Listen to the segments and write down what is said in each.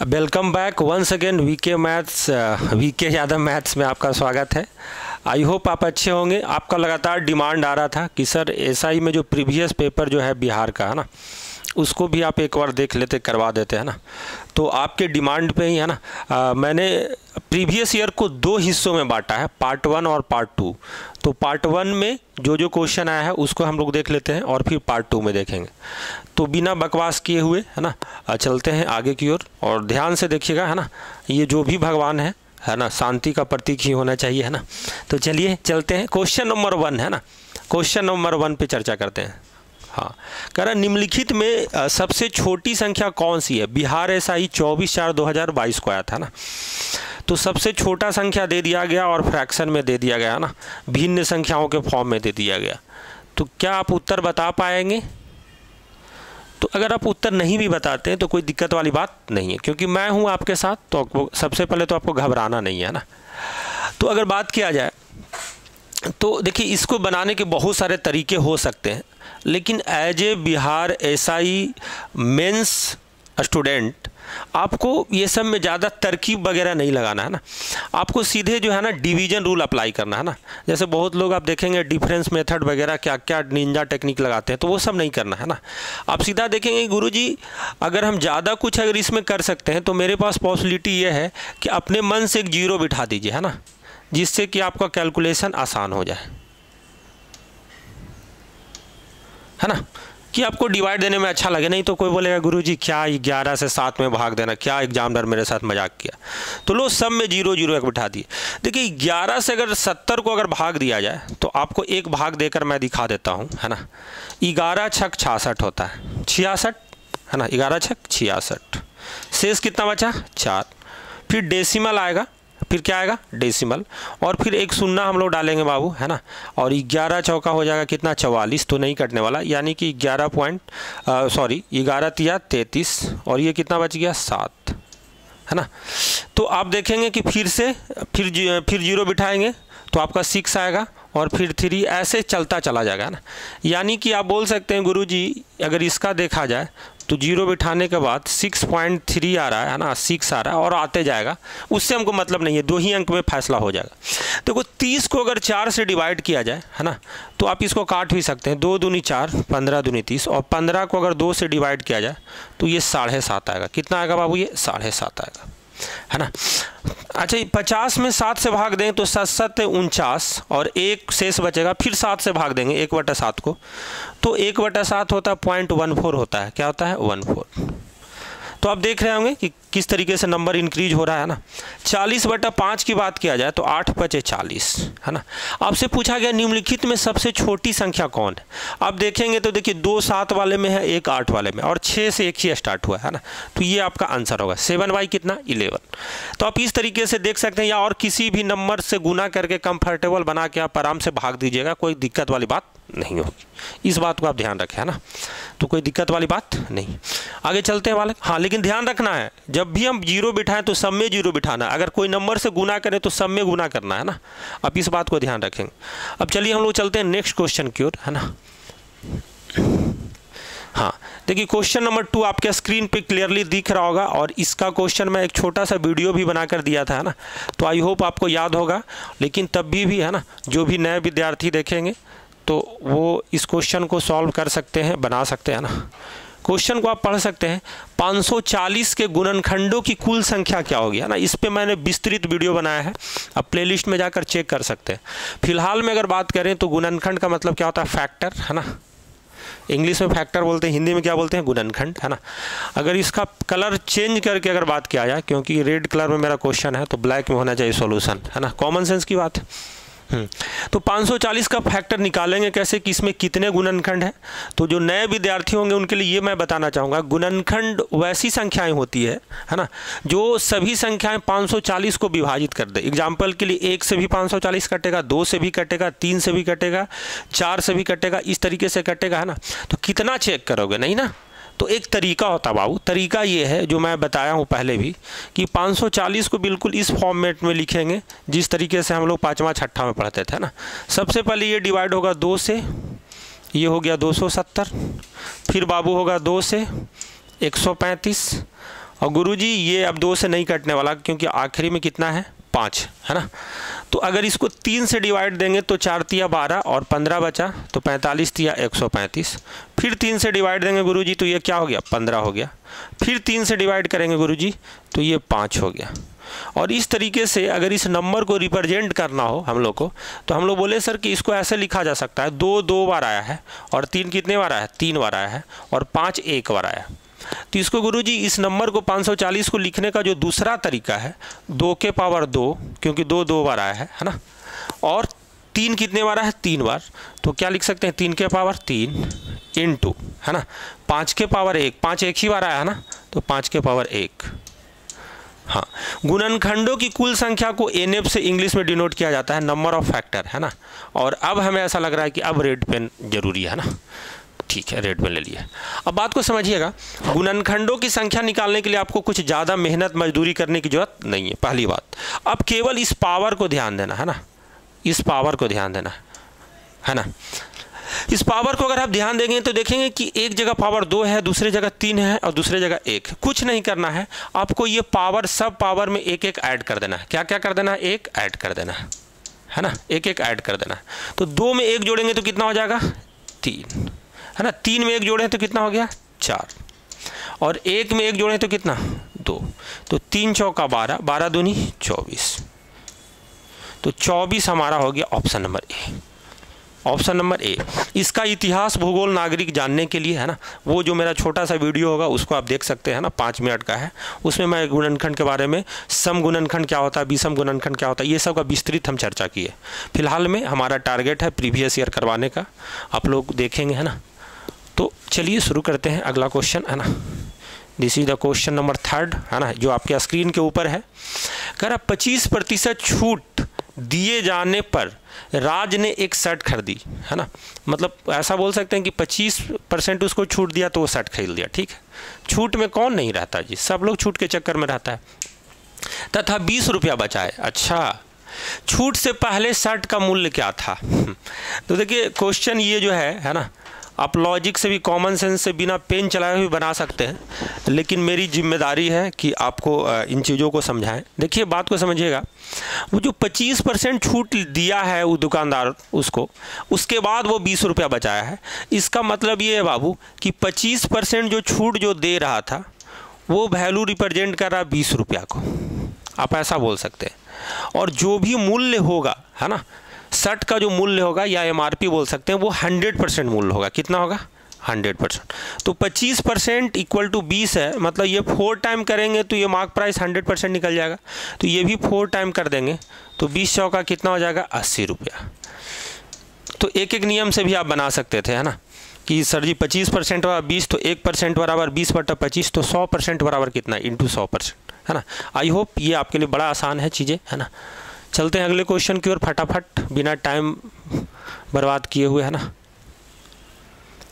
Welcome back once again VK Yadav maths में आपका स्वागत है। आई होप आप अच्छे होंगे। आपका लगातार डिमांड आ रहा था कि सर एसआई में जो प्रीवियस पेपर जो है बिहार का है ना, उसको भी आप एक बार देख लेते, करवा देते हैं ना। तो आपके डिमांड पे ही है ना, मैंने प्रीवियस ईयर को दो हिस्सों में बांटा है, पार्ट 1 और पार्ट 2। तो पार्ट 1 में जो क्वेश्चन आया है उसको हम लोग देख लेते हैं और फिर पार्ट 2 में देखेंगे। तो बिना बकवास किए हुए है ना, चलते हैं आगे की ओर। और ध्यान से देखिएगा है ना, ये जो भी भगवान है ना, शांति का प्रतीक ही होना चाहिए है ना। तो चलिए चलते हैं। क्वेश्चन नंबर 1 है ना, क्वेश्चन नंबर 1 पे चर्चा करते हैं। हाँ, कह रहा निम्नलिखित में सबसे छोटी संख्या कौन सी है। बिहार एसआई 24/4/2022 को आया था ना। तो सबसे छोटा संख्या दे दिया गया और फ्रैक्शन में दे दिया गया ना, भिन्न संख्याओं के फॉर्म में दे दिया गया। तो क्या आप उत्तर बता पाएंगे? तो अगर आप उत्तर नहीं भी बताते हैं तो कोई दिक्कत वाली बात नहीं है, क्योंकि मैं हूं आपके साथ। तो सबसे पहले तो आपको घबराना नहीं है ना। तो अगर बात किया जाए तो देखिए, इसको बनाने के बहुत सारे तरीके हो सकते हैं, लेकिन as a Bihar SI mains student आपको ये सब में ज़्यादा तरकीब वगैरह नहीं लगाना है ना। आपको सीधे जो है ना डिवीजन रूल अप्लाई करना है ना। जैसे बहुत लोग आप देखेंगे डिफरेंस मेथड वगैरह क्या क्या निंजा टेक्निक लगाते हैं, तो वो सब नहीं करना है ना। आप सीधा देखेंगे गुरुजी, अगर हम ज़्यादा कुछ अगर इसमें कर सकते हैं तो मेरे पास पॉसिबिलिटी ये है कि अपने मन से एक 0 बिठा दीजिए है ना, जिससे कि आपका कैलकुलेशन आसान हो जाए, है ना, कि आपको डिवाइड देने में अच्छा लगे। नहीं तो कोई बोलेगा गुरुजी क्या 11 से 7 में भाग देना, क्या एग्जामिनर मेरे साथ मजाक किया। तो लो सब में 0 0 1 बिठा दिए। देखिए 11 से अगर 70 को अगर भाग दिया जाए तो आपको एक भाग देकर मैं दिखा देता हूँ है ना। 11 छक 66 होता है, 66 है ना, 11 छक 66। शेष कितना बचा? 4। फिर डेसिमल आएगा, फिर क्या आएगा? डेसिमल। और फिर एक शून्य हम लोग डालेंगे बाबू है ना। और 11 चौका हो जाएगा कितना? 44। तो नहीं कटने वाला, यानी कि 11 तिया 33। और ये कितना बच गया? 7 है ना। तो आप देखेंगे कि फिर 0 बिठाएंगे तो आपका 6 आएगा और फिर 3, ऐसे चलता चला जाएगा ना। यानी कि आप बोल सकते हैं गुरुजी, अगर इसका देखा जाए तो 0 बिठाने के बाद 6.3 आ रहा है ना, 6 आ रहा है और आते जाएगा। उससे हमको मतलब नहीं है, 2 ही अंक में फैसला हो जाएगा। देखो 30 को अगर 4 से डिवाइड किया जाए है ना, तो आप इसको काट भी सकते हैं। 2 दूनी 4, 15 दूनी 30। और 15 को अगर 2 से डिवाइड किया जाए तो ये 7.5 आएगा। कितना आएगा बाबू? ये 7.5 आएगा है ना। अच्छा, 50 में 7 से भाग दें तो 7 49 और 1 शेष बचेगा। फिर 7 से भाग देंगे 1/7 को, तो 1/7 होता है 0.14 होता है। क्या होता है? 14। तो आप देख रहे होंगे कि किस तरीके से नंबर इंक्रीज हो रहा है ना। 40/5 की बात किया जाए तो 8 बचे 40 है ना। आपसे पूछा गया निम्नलिखित में सबसे छोटी संख्या कौन है। आप देखेंगे तो देखिए 2 7 वाले में है, 1 8 वाले में, और 6 से 1 ही स्टार्ट हुआ है ना। तो ये आपका आंसर होगा 7 कितना? 11। तो आप इस तरीके से देख सकते हैं, या और किसी भी नंबर से गुना करके कंफर्टेबल बना के आप आराम से भाग दीजिएगा, कोई दिक्कत वाली बात नहीं होगी। इस बात को आप ध्यान रखें है ना, तो कोई दिक्कत वाली बात नहीं। आगे चलते हैं वाले। हाँ, लेकिन ध्यान रखना है, जब भी हम 0 बिठाएं तो सब में 0 बिठाना है। अगर कोई नंबर से गुना करें तो सब में गुना करना है ना। आप इस बात को ध्यान रखेंगे। अब चलिए हम लोग चलते हैं नेक्स्ट क्वेश्चन की ओर है ना। हाँ, देखिए क्वेश्चन नंबर 2 आपके स्क्रीन पे क्लियरली दिख रहा होगा, और इसका क्वेश्चन मैं एक छोटा सा वीडियो भी बनाकर दिया था है ना। तो आई होप आपको याद होगा, लेकिन तब भी है ना, जो भी नए विद्यार्थी देखेंगे तो वो इस क्वेश्चन को सॉल्व कर सकते हैं, बना सकते हैं ना। क्वेश्चन को आप पढ़ सकते हैं। 540 के गुणनखंडों की कुल संख्या क्या होगी है ना। इस पे मैंने विस्तृत वीडियो बनाया है, आप प्लेलिस्ट में जाकर चेक कर सकते हैं। फिलहाल में अगर बात करें तो गुणनखंड का मतलब क्या होता है? फैक्टर है ना। इंग्लिश में फैक्टर बोलते हैं, हिंदी में क्या बोलते हैं? गुणनखंड है ना। अगर इसका कलर चेंज करके अगर बात किया जाए, क्योंकि रेड कलर में मेरा क्वेश्चन है तो ब्लैक में होना चाहिए सॉल्यूशन है ना। कॉमन सेंस की बात है। तो 540 का फैक्टर निकालेंगे कैसे, कि इसमें कितने गुणनखंड हैं। तो जो नए विद्यार्थी होंगे उनके लिए ये मैं बताना चाहूँगा, गुणनखंड वैसी संख्याएं होती है ना, जो सभी संख्याएं 540 को विभाजित कर दे। एग्जाम्पल के लिए 1 से भी 540 कटेगा, 2 से भी कटेगा, 3 से भी कटेगा, 4 से भी कटेगा, इस तरीके से कटेगा है ना। तो कितना चेक करोगे? नहीं ना। तो एक तरीका होता बाबू, तरीका ये है जो मैं बताया हूँ पहले भी, कि 540 को बिल्कुल इस फॉर्मेट में लिखेंगे जिस तरीके से हम लोग 5वां 6ठा में पढ़ते थे ना। सबसे पहले ये डिवाइड होगा 2 से, ये हो गया 270। फिर बाबू होगा 2 से 135, और गुरुजी ये अब 2 से नहीं कटने वाला क्योंकि आखिरी में कितना है 5 है ना। तो अगर इसको 3 से डिवाइड देंगे तो 4 तिया 12 और 15 बचा तो 45 तिया 135। फिर 3 से डिवाइड देंगे गुरुजी तो ये क्या हो गया 15 हो गया। फिर 3 से डिवाइड करेंगे गुरुजी तो ये 5 हो गया। और इस तरीके से अगर इस नंबर को रिप्रेजेंट करना हो हम लोग को तो हम लोग बोले सर कि इसको ऐसे लिखा जा सकता है 2 बार आया है और 3 कितने बार आया है 3 बार आया है और 5 1 बार आया। तो इसको गुरुजी इस नंबर को 540 को लिखने का जो दूसरा तरीका है 2 के पावर 2 क्योंकि 2 बार आया है ना, और 3 कितने बार आया है 3 बार, तो क्या लिख सकते हैं 3 के पावर 3 इंटू है ना 5 के पावर 1, 5 एक ही बार आया है ना तो 5 के पावर 1। हाँ, गुणनखंडों की कुल संख्या को एनएफ से इंग्लिश में डिनोट किया जाता है नंबर ऑफ फैक्टर है ना। और अब हमें ऐसा लग रहा है कि अब रेड पेन जरूरी है ना, ठीक है रेड पेन ले लिया। अब बात को समझिएगा, गुणनखंडों की संख्या निकालने के लिए आपको कुछ ज़्यादा मेहनत मजदूरी करने की जरूरत नहीं है, पहली बात। अब केवल इस पावर को ध्यान देना है ना, इस पावर को ध्यान देना है ना। इस पावर को अगर आप ध्यान देंगे तो देखेंगे कि एक जगह पावर 2 है, दूसरी जगह 3 है और दूसरी जगह 1। कुछ नहीं करना है आपको, ये पावर सब पावर में एक एक ऐड कर देना है। क्या क्या कर देना है, एक ऐड कर देना है ना, एक एक ऐड कर देना है। तो 2 में 1 जोड़ेंगे तो कितना हो जाएगा 3 है ना, 3 में 1 जोड़ें तो कितना हो गया 4 और 1 में 1 जोड़ें तो कितना 2, तो 3 चौका 12, 12 दूनी 24, तो 24 हमारा हो गया option number A. Option number A. इसका इतिहास भूगोल नागरिक जानने के लिए है ना, वो जो मेरा छोटा सा वीडियो होगा उसको आप देख सकते हैं ना, 5 मिनट का है। उसमें मैं गुणनखंड के बारे में, सम गुणनखंड क्या होता है, विषम गुणनखंड क्या होता है, ये सब का विस्तृत हम चर्चा किए। फिलहाल में हमारा टारगेट है प्रीवियस ईयर करवाने का, आप लोग देखेंगे है ना। तो चलिए शुरू करते हैं अगला क्वेश्चन है ना। This is the question number 3 है ना, जो आपके स्क्रीन के ऊपर है। कह रहा 25% छूट दिए जाने पर राज ने एक शर्ट खरीदी है ना, मतलब ऐसा बोल सकते हैं कि 25% उसको छूट दिया तो वो शर्ट खरीद लिया। ठीक है, छूट में कौन नहीं रहता जी, सब लोग छूट के चक्कर में रहता है। तथा 20 रुपया बचाए। अच्छा, छूट से पहले शर्ट का मूल्य क्या था? तो देखिए क्वेश्चन ये जो है ना, आप लॉजिक से भी, कॉमन सेंस से, बिना पेन चलाए हुए बना सकते हैं, लेकिन मेरी जिम्मेदारी है कि आपको इन चीज़ों को समझाएं। देखिए बात को समझिएगा, वो जो 25% छूट दिया है वो दुकानदार उसको, उसके बाद वो 20 रुपया बचाया है। इसका मतलब ये है बाबू कि 25% जो छूट जो दे रहा था वो वैल्यू रिप्रेजेंट कर रहा है 20 रुपया को, आप ऐसा बोल सकते हैं। और जो भी मूल्य होगा है ना, शर्ट का जो मूल्य होगा या एमआरपी बोल सकते हैं, वो 100% मूल्य होगा। कितना होगा 100%। तो 25% इक्वल टू 20 है, मतलब ये 4 टाइम करेंगे तो ये मार्क प्राइस 100% निकल जाएगा। तो ये भी 4 टाइम कर देंगे तो 20 चौका कितना हो जाएगा 80 रुपया। तो एक एक नियम से भी आप बना सकते थे है ना, कि सर जी 25% बराबर 20, तो 1% बराबर 20/25, तो 100% बराबर कितना इंटू 100% है ना। आई होप ये आपके लिए बड़ा आसान है चीज़ें है ना। चलते हैं अगले क्वेश्चन की ओर फटाफट, बिना टाइम बर्बाद किए हुए है ना।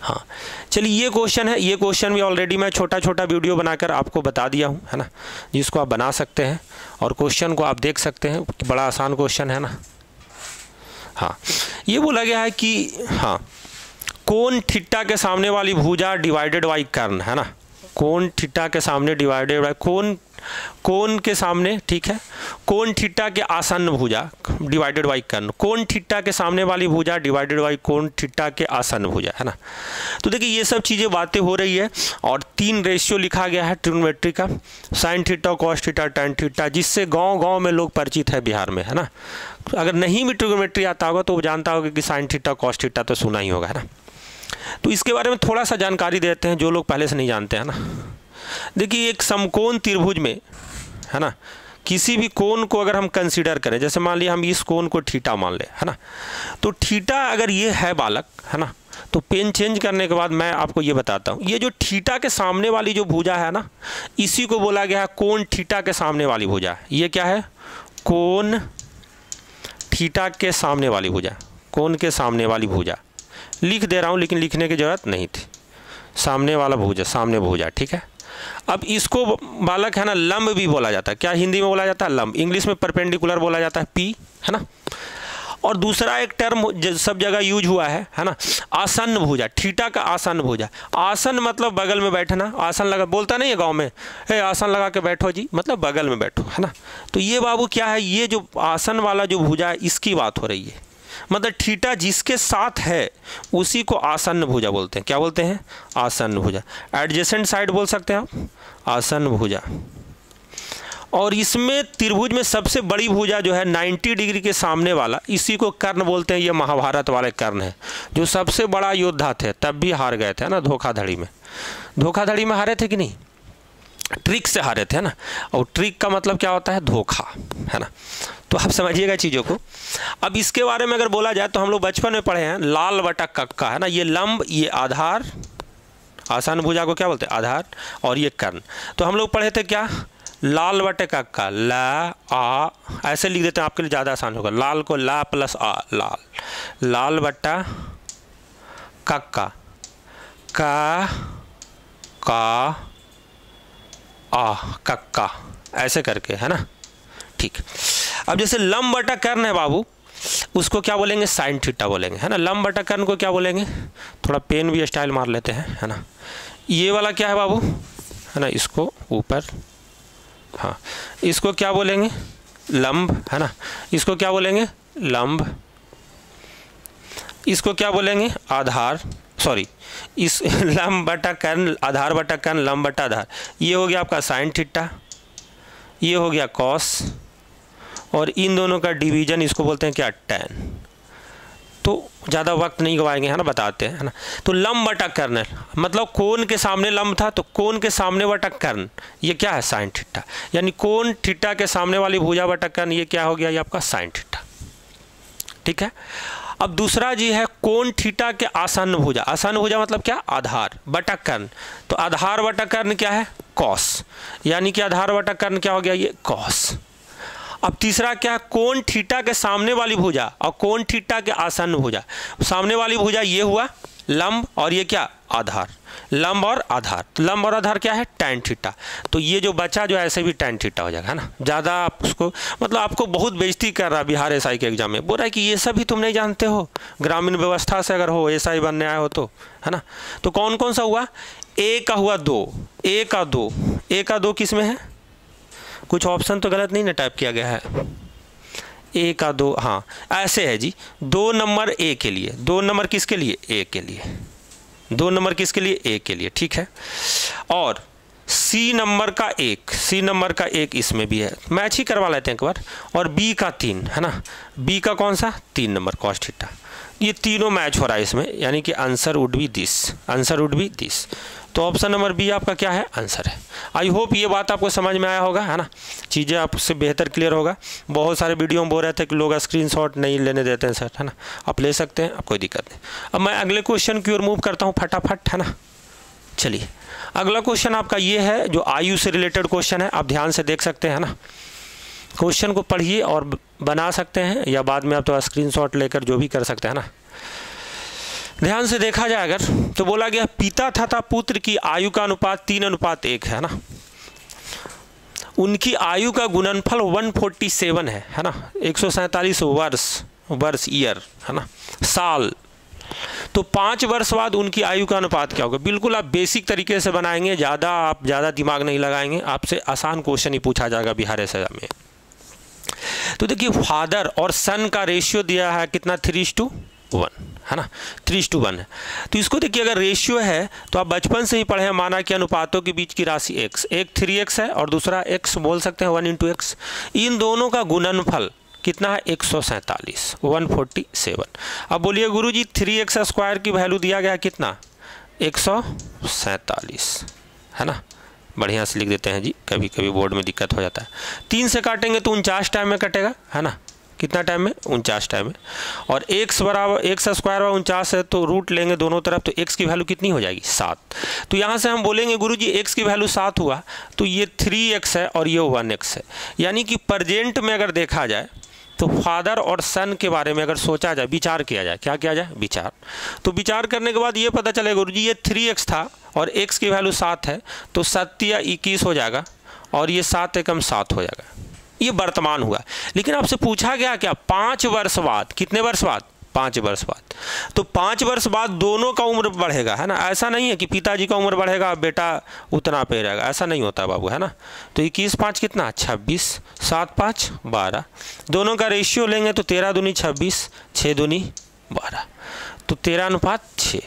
हाँ चलिए, ये क्वेश्चन है, ये क्वेश्चन भी ऑलरेडी मैं छोटा छोटा वीडियो बनाकर आपको बता दिया हूँ है ना, जिसको आप बना सकते हैं और क्वेश्चन को आप देख सकते हैं, बड़ा आसान क्वेश्चन है ना। हाँ, ये बोला गया है कि हाँ, कोण थीटा के सामने वाली भुजा डिवाइडेड बाई कर्ण है ना, कोण थीटा के सामने डिवाइडेड बाई कोण के सामने, ठीक है, कोण थीटा के आसन्न भुजा डिवाइडेड बाई कर्ण, कोण थीटा के सामने वाली भुजा डिवाइडेड बाई कोण थीटा के आसन्न भुजा है ना। तो देखिए ये सब चीज़ें बातें हो रही है और 3 रेशियो लिखा गया है ट्रिग्नोमेट्री का, sine theta, cos theta, tan theta, जिससे गांव-गांव में लोग परिचित है बिहार में है ना। अगर नहीं भी ट्रिग्नोमेट्री आता होगा तो वो जानता होगा कि साइन थीटा, कॉस थीटा तो सुना ही होगा है ना। तो इसके बारे में थोड़ा सा जानकारी देते हैं जो लोग पहले से नहीं जानते हैं ना। देखिए एक समकोण त्रिभुज में है ना, किसी भी कोण को अगर हम कंसीडर करें, जैसे मान लिया हम इस कोण को थीटा मान ले है ना, तो थीटा अगर ये है बालक है ना, तो पेन चेंज करने के बाद मैं आपको ये बताता हूँ, ये जो थीटा के सामने वाली जो भुजा है ना, इसी को बोला गया है कोण थीटा के सामने वाली भुजा। ये क्या है, कोण थीटा के सामने वाली भुजा, कोण के सामने वाली भुजा लिख दे रहा हूँ, लेकिन लिखने की जरूरत नहीं थी, सामने वाला भुजा, सामने भुजा, ठीक है। अब इसको बालक है ना लंब भी बोला जाता है, क्या हिंदी में बोला जाता है लंब, इंग्लिश में परपेंडिकुलर बोला जाता है पी है ना। और दूसरा एक टर्म सब जगह यूज हुआ है ना, आसन्न भुजा, थीटा का आसन्न भुजा। आसन मतलब बगल में बैठना, आसन लगा, बोलता नहीं है गांव में, हे आसन लगा के बैठो जी, मतलब बगल में बैठो, है ना। तो ये बाबू क्या है, ये जो आसन वाला जो भुजा है इसकी बात हो रही है, मतलब थीटा जिसके साथ है उसी को आसन्न भुजा बोलते हैं। क्या बोलते हैं? आसन्न भुजा। एडजेसेंट साइड बोल सकते हैं आप, आसन्न भुजा। और इसमें त्रिभुज में सबसे बड़ी भुजा जो है 90 डिग्री के सामने वाला, इसी को कर्ण बोलते हैं। ये महाभारत वाले कर्ण है, जो सबसे बड़ा योद्धा थे, तब भी हार गए थे ना धोखाधड़ी में। धोखाधड़ी में हारे थे कि नहीं? ट्रिक से हारे थे ना। और ट्रिक का मतलब क्या होता है? धोखा, है ना। तो आप समझिएगा चीज़ों को। अब इसके बारे में अगर बोला जाए तो हम लोग बचपन में पढ़े हैं लाल बटा कक्का, है ना। ये लंब, ये आधार, आसन भुजा को क्या बोलते हैं? आधार। और ये कर्ण। तो हम लोग पढ़े थे क्या? लाल बटे कक्का, ला आ, ऐसे लिख देते हैं आपके लिए ज़्यादा आसान होगा। लाल को ला प्लस आ, लाल। लाल बट्टा कक्का, का आ, कक्का, ऐसे करके, है ना। ठीक। अब जैसे लंब बटा कर्ण है बाबू, उसको क्या बोलेंगे? साइन थीटा बोलेंगे, है ना। लंब बटा कर्ण को क्या बोलेंगे? थोड़ा पेन भी स्टाइल मार लेते हैं, है ना। ये वाला क्या है बाबू, है ना, इसको ऊपर, हाँ, इसको क्या बोलेंगे? लंब, है ना। इसको क्या बोलेंगे? लंब। इसको क्या बोलेंगे? आधार, सॉरी, इस लंब बटा कर्ण, आधार बटा कर्ण, लंब बटा आधार। ये हो गया आपका साइन थीटा, ये हो गया कॉस, और इन दोनों का डिवीजन इसको बोलते हैं क्या? टैन। तो ज़्यादा वक्त नहीं गवाएंगे, है ना, बताते हैं, है ना। तो लंब बटा कर्ण मतलब कोण के सामने लंब था, तो कोण के सामने बटा कर्ण, ये क्या है? Sine theta. यानी कोण थीटा के सामने वाली भुजा बटा कर्ण, ये क्या हो गया? ये आपका साइन थीटा। ठीक है। अब दूसरा जी है कोण थीटा के आसन्न भुजा। आसन्न भुजा मतलब क्या? आधार बटा कर्ण। तो आधार बटा कर्ण क्या है? कॉस। यानी कि आधार बटा कर्ण क्या हो गया? ये कॉस। अब तीसरा क्या है? कोण थीटा के सामने वाली भुजा और कोण थीटा के आसन्न भुजा। सामने वाली भुजा ये हुआ लंब, और ये क्या? आधार। लंब और आधार। तो लंब और आधार क्या है? Tan theta. तो ये जो बचा जो ऐसे भी टैन थीटा हो जाएगा, है ना। ज़्यादा आप उसको, मतलब आपको बहुत बेइज्जती कर रहा है बिहार एसआई के एग्जाम में, बोल रहा है कि ये सब भी तुम नहीं जानते हो, ग्रामीण व्यवस्था से अगर हो, एसआई बनने आए हो तो, है ना। तो कौन कौन सा हुआ? ए का हुआ 2, ए का 2, ए का 2 किस में है? कुछ ऑप्शन तो गलत नहीं ना टाइप किया गया है? ए का 2, हाँ ऐसे है जी। 2 नंबर ए के लिए, 2 नंबर किसके लिए? ए के लिए। 2 नंबर किसके लिए? ए के लिए, ठीक है। और सी नंबर का 1, सी नंबर का 1 इसमें भी है, मैच ही करवा लेते हैं एक बार। और बी का 3, है ना। बी का कौन सा? 3 नंबर कॉस थीटा। ये तीनों मैच हो रहा है इसमें, यानी कि answer would be this, answer would be this. तो ऑप्शन नंबर बी आपका क्या है? आंसर है। आई होप ये बात आपको समझ में आया होगा, है ना। चीज़ें आपसे बेहतर क्लियर होगा। बहुत सारे वीडियो में बोल रहे थे कि लोग स्क्रीनशॉट नहीं लेने देते हैं सर, है ना। आप ले सकते हैं, कोई दिक्कत नहीं। अब मैं अगले क्वेश्चन की ओर मूव करता हूँ फटाफट, है ना। चलिए अगला क्वेश्चन आपका ये है, जो आयु से रिलेटेड क्वेश्चन है। आप ध्यान से देख सकते हैं ना, क्वेश्चन को पढ़िए और बना सकते हैं, या बाद में आप तो स्क्रीनशॉट लेकर जो भी कर सकते हैं ना। ध्यान से देखा जाए अगर, तो बोला गया पिता तथा पुत्र की आयु का अनुपात 3:1 है ना। उनकी आयु का गुणनफल 147 है ना। 147 वर्ष ईयर, है ना, साल। तो 5 वर्ष बाद उनकी आयु का अनुपात क्या होगा? बिल्कुल आप बेसिक तरीके से बनाएंगे, आप ज़्यादा दिमाग नहीं लगाएंगे, आपसे आसान क्वेश्चन ही पूछा जाएगा बिहार एसआई में। तो देखिए फादर और सन का रेशियो दिया है कितना? 3:1, है ना। 3:1 है। तो इसको देखिए अगर रेशियो है तो आप बचपन से ही पढ़े हैं, माना कि अनुपातों के बीच की राशि x, एक 3x है और दूसरा x बोल सकते हैं 1 × x। इन दोनों का गुणनफल कितना है? 147, 147। अब बोलिए गुरुजी 3x² की वैल्यू दिया गया है कितना? 147, है ना। बढ़िया से लिख देते हैं जी, कभी कभी बोर्ड में दिक्कत हो जाता है। 3 से काटेंगे तो 49 टाइम में कटेगा, है ना। कितना टाइम में? 49 टाइम में। और x बराबर x² 49 है, तो रूट लेंगे दोनों तरफ, तो x की वैल्यू कितनी हो जाएगी? 7। तो यहाँ से हम बोलेंगे गुरुजी x की वैल्यू 7 हुआ, तो ये 3x है और ये 1x है। यानी कि प्रेजेंट में अगर देखा जाए तो फादर और सन के बारे में अगर सोचा जाए, विचार किया जाए, क्या किया जाए? विचार। तो विचार करने के बाद ये पता चलेगा गुरुजी ये 3x था और x की वैल्यू 7 है, तो 7 या 21 हो जाएगा, और ये 7 एकम 7 हो जाएगा, ये वर्तमान हुआ। लेकिन आपसे पूछा गया क्या 5 वर्ष बाद, कितने वर्ष बाद? 5 वर्ष बाद। तो 5 वर्ष बाद दोनों का उम्र बढ़ेगा, है ना। ऐसा नहीं है कि पिताजी का उम्र बढ़ेगा बेटा उतना पे रहेगा, ऐसा नहीं होता बाबू, है ना। तो 21 5 कितना? 26, 7 5 12, दोनों का रेशियो लेंगे तो 13 दूनी 26, 6 दूनी 12, तो 13:6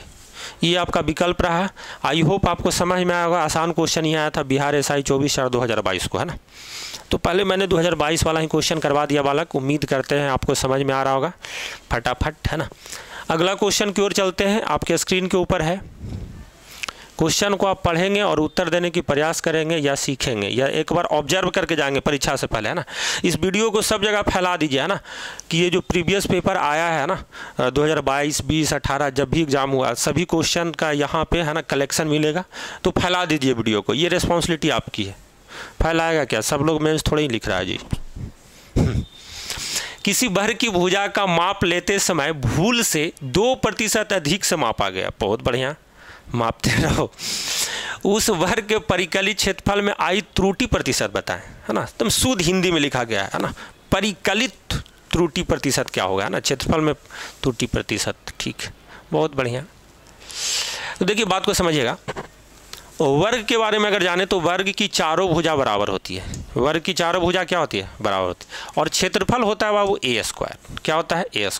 ये आपका विकल्प रहा। आई होप आपको समझ में आया होगा। आसान क्वेश्चन ये आया था बिहार एसआई 24/4/2022 को, है ना। तो पहले मैंने 2022 वाला ही क्वेश्चन करवा दिया बालक, उम्मीद करते हैं आपको समझ में आ रहा होगा फटाफट, है ना। अगला क्वेश्चन की ओर चलते हैं, आपके स्क्रीन के ऊपर है। क्वेश्चन को आप पढ़ेंगे और उत्तर देने की प्रयास करेंगे या सीखेंगे या एक बार ऑब्जर्व करके जाएंगे परीक्षा से पहले, है ना। इस वीडियो को सब जगह फैला दीजिए, है ना, कि ये जो प्रीवियस पेपर आया है ना 2022, 20, 18 जब भी एग्जाम हुआ सभी क्वेश्चन का यहाँ पे, है ना, कलेक्शन मिलेगा। तो फैला दीजिए वीडियो को, ये रिस्पॉन्सिबिलिटी आपकी है। फैलाएगा क्या, सब लोग मेंस थोड़ा ही लिख रहा है जी। किसी भर की भुजा का माप लेते समय भूल से 2% अधिक से मापा गया। बहुत बढ़िया, मापते रहो। उस भर के परिकलित क्षेत्रफल में आई त्रुटि प्रतिशत बताएं, है ना। तुम शुद्ध हिंदी में लिखा गया है ना। परिकलित त्रुटि प्रतिशत क्या होगा, है ना, क्षेत्रफल में त्रुटि प्रतिशत, ठीक, बहुत बढ़िया। तो देखिए बात को समझिएगा। वर्ग के बारे में अगर जाने तो वर्ग की चारों भुजा बराबर होती है। वर्ग की चारों भुजा क्या होती है? बराबर होती है। और क्षेत्रफल होता है बाबू a²। क्या होता है? a²।